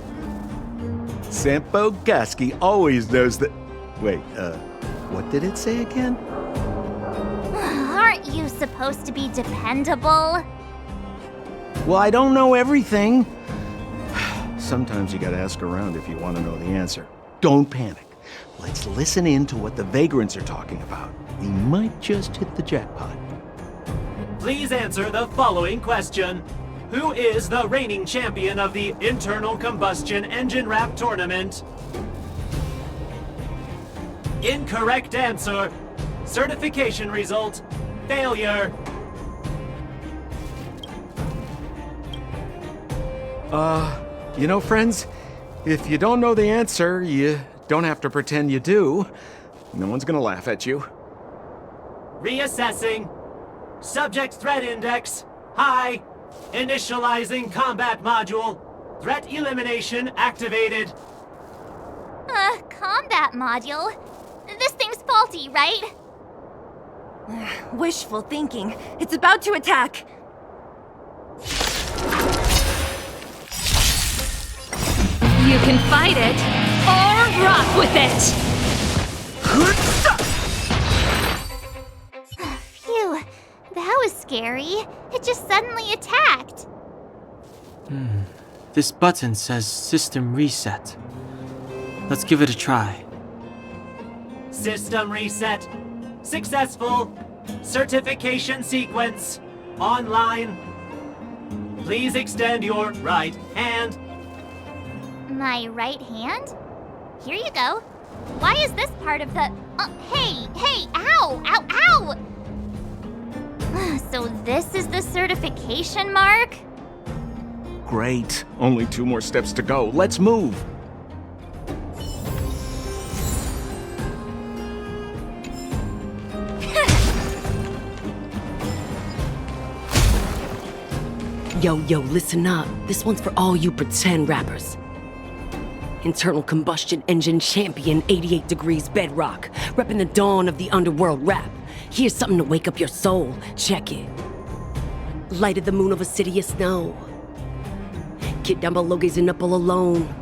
Sempo Bosky always knows that... Wait, what did it say again? Aren't you supposed to be dependable? Well, I don't know everything. Sometimes you gotta ask around if you want to know the answer. Don't panic. Let's listen in to what the Vagrants are talking about. We might just hit the jackpot. Please answer the following question. Who is the reigning champion of the Internal Combustion Engine Wrap Tournament? Incorrect answer. Certification result. Failure. You know, friends, if you don't know the answer, you don't have to pretend you do. No one's gonna laugh at you. Reassessing. Subject threat index. High. Initializing combat module. Threat elimination activated. Combat module? This thing's faulty, right? Wishful thinking. It's about to attack. You can fight it, or rock with it! Phew, that was scary. It just suddenly attacked. This button says System Reset. Let's give it a try. System reset. Successful. Certification sequence. Online. Please extend your right hand. My right hand? Here you go. Why is this part of the... hey, ow, ow! So this is the certification mark? Great. Only 2 more steps to go. Let's move. Yo, listen up. This one's for all you pretend rappers. Internal combustion engine champion, 88 degrees bedrock, repping the dawn of the underworld rap. Here's something to wake up your soul. Check it. Light of the moon of a city of snow. Kid down below gazing up all alone.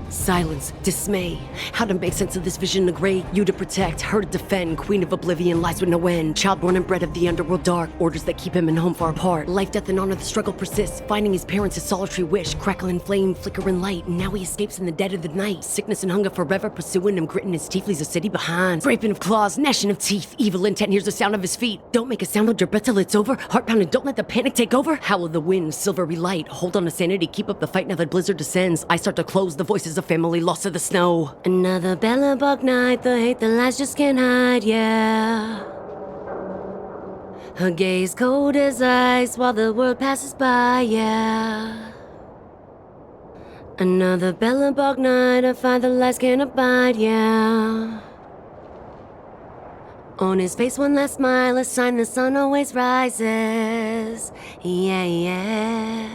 Silence, dismay. How to make sense of this vision of gray? You to protect, her to defend. Queen of oblivion lies with no end. Child born and bred of the underworld dark. Orders that keep him and home far apart. Life, death, and honor, the struggle persists. Finding his parents, his solitary wish. Crackling flame, flickering light. And now he escapes in the dead of the night. Sickness and hunger forever pursuing him. Gritting his teeth, leaves a city behind. Scraping of claws, gnashing of teeth. Evil intent hears the sound of his feet. Don't make a sound, hold your breath till it's over. Heart pounding, don't let the panic take over. Howl of the wind, silvery light. Hold on to sanity, keep up the fight now that blizzard descends. I start to close the voices of family lost to the snow. Another bellabug night, the hate, the lies just can't hide, yeah. Her gaze cold as ice while the world passes by, yeah. Another bellabug night, I find the lies can't abide, yeah. On his face one last smile, a sign the sun always rises, yeah.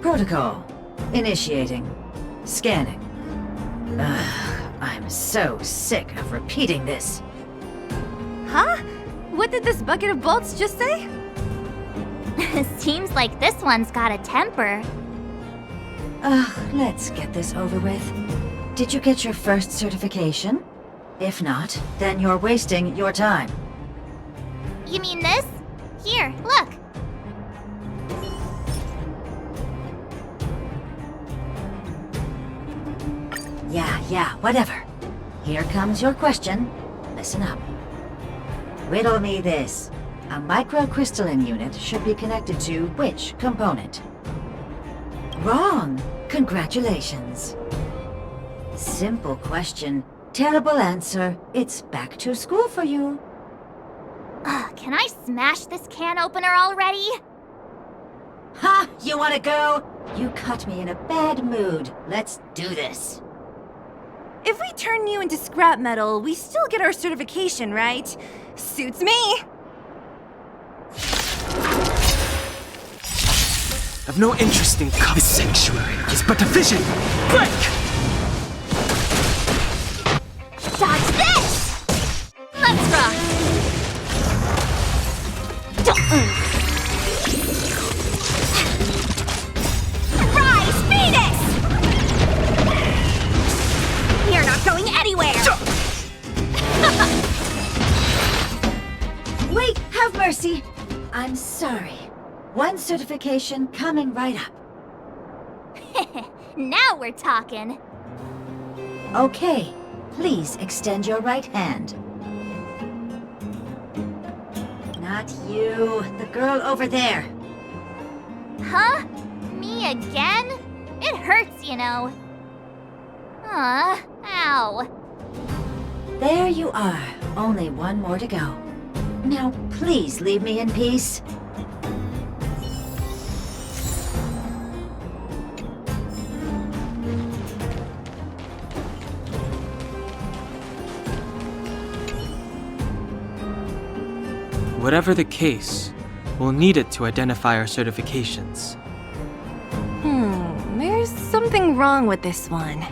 Protocol. Initiating. Scanning. I'm so sick of repeating this. Huh? What did this bucket of bolts just say? Seems like this one's got a temper. Let's get this over with. Did you get your first certification? If not, then you're wasting your time. You mean this? Here, look. Yeah, whatever. Here comes your question. Listen up. Riddle me this. A microcrystalline unit should be connected to which component? Wrong! Congratulations. Simple question. Terrible answer. It's back to school for you. Can I smash this can opener already? Ha! You wanna go? You caught me in a bad mood. Let's do this. If we turn you into scrap metal, we still get our certification, right? Suits me! I've no interest in this sanctuary. It's but a vision. Break! Dodge this! Let's rock! Rise, Phoenix! You're not going anywhere! Wait, have mercy. I'm sorry. One certification coming right up. Now we're talking. Okay, please extend your right hand. Not you, the girl over there. Huh? Me again? It hurts, you know. Ow. There you are. Only one more to go. Now, please leave me in peace. Whatever the case, we'll need it to identify our certifications. There's something wrong with this one.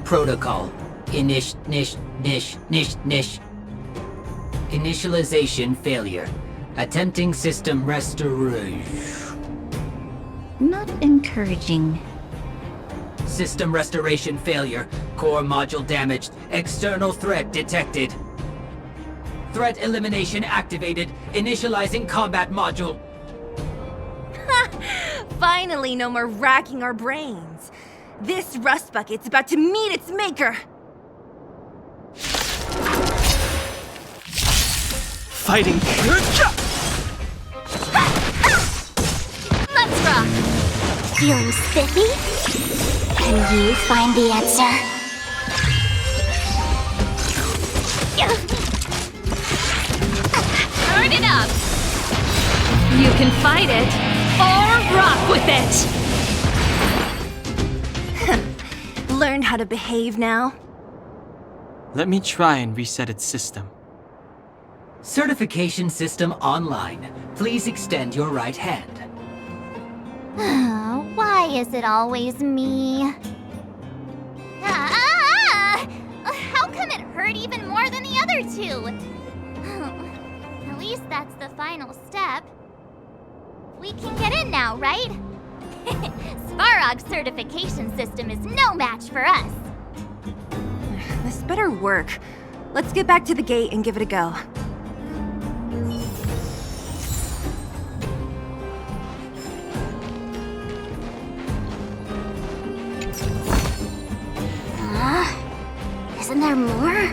Protocol. Initialization failure. Attempting system restoration. Not encouraging. System restoration failure. Core module damaged. External threat detected. Threat elimination activated. Initializing combat module. Finally, no more racking our brains. This rust bucket's about to meet its maker. Fighting. Let's rock! Feeling spiffy? Can you find the answer? Turn it up! You can fight it, or rock with it! Learned how to behave now? Let me try and reset its system. Certification system online. Please extend your right hand. Why is it always me? How come it hurt even more than the other two? At least that's the final step. We can get in now, right? Svarog's certification system is no match for us. This better work. Let's get back to the gate and give it a go. Isn't there more?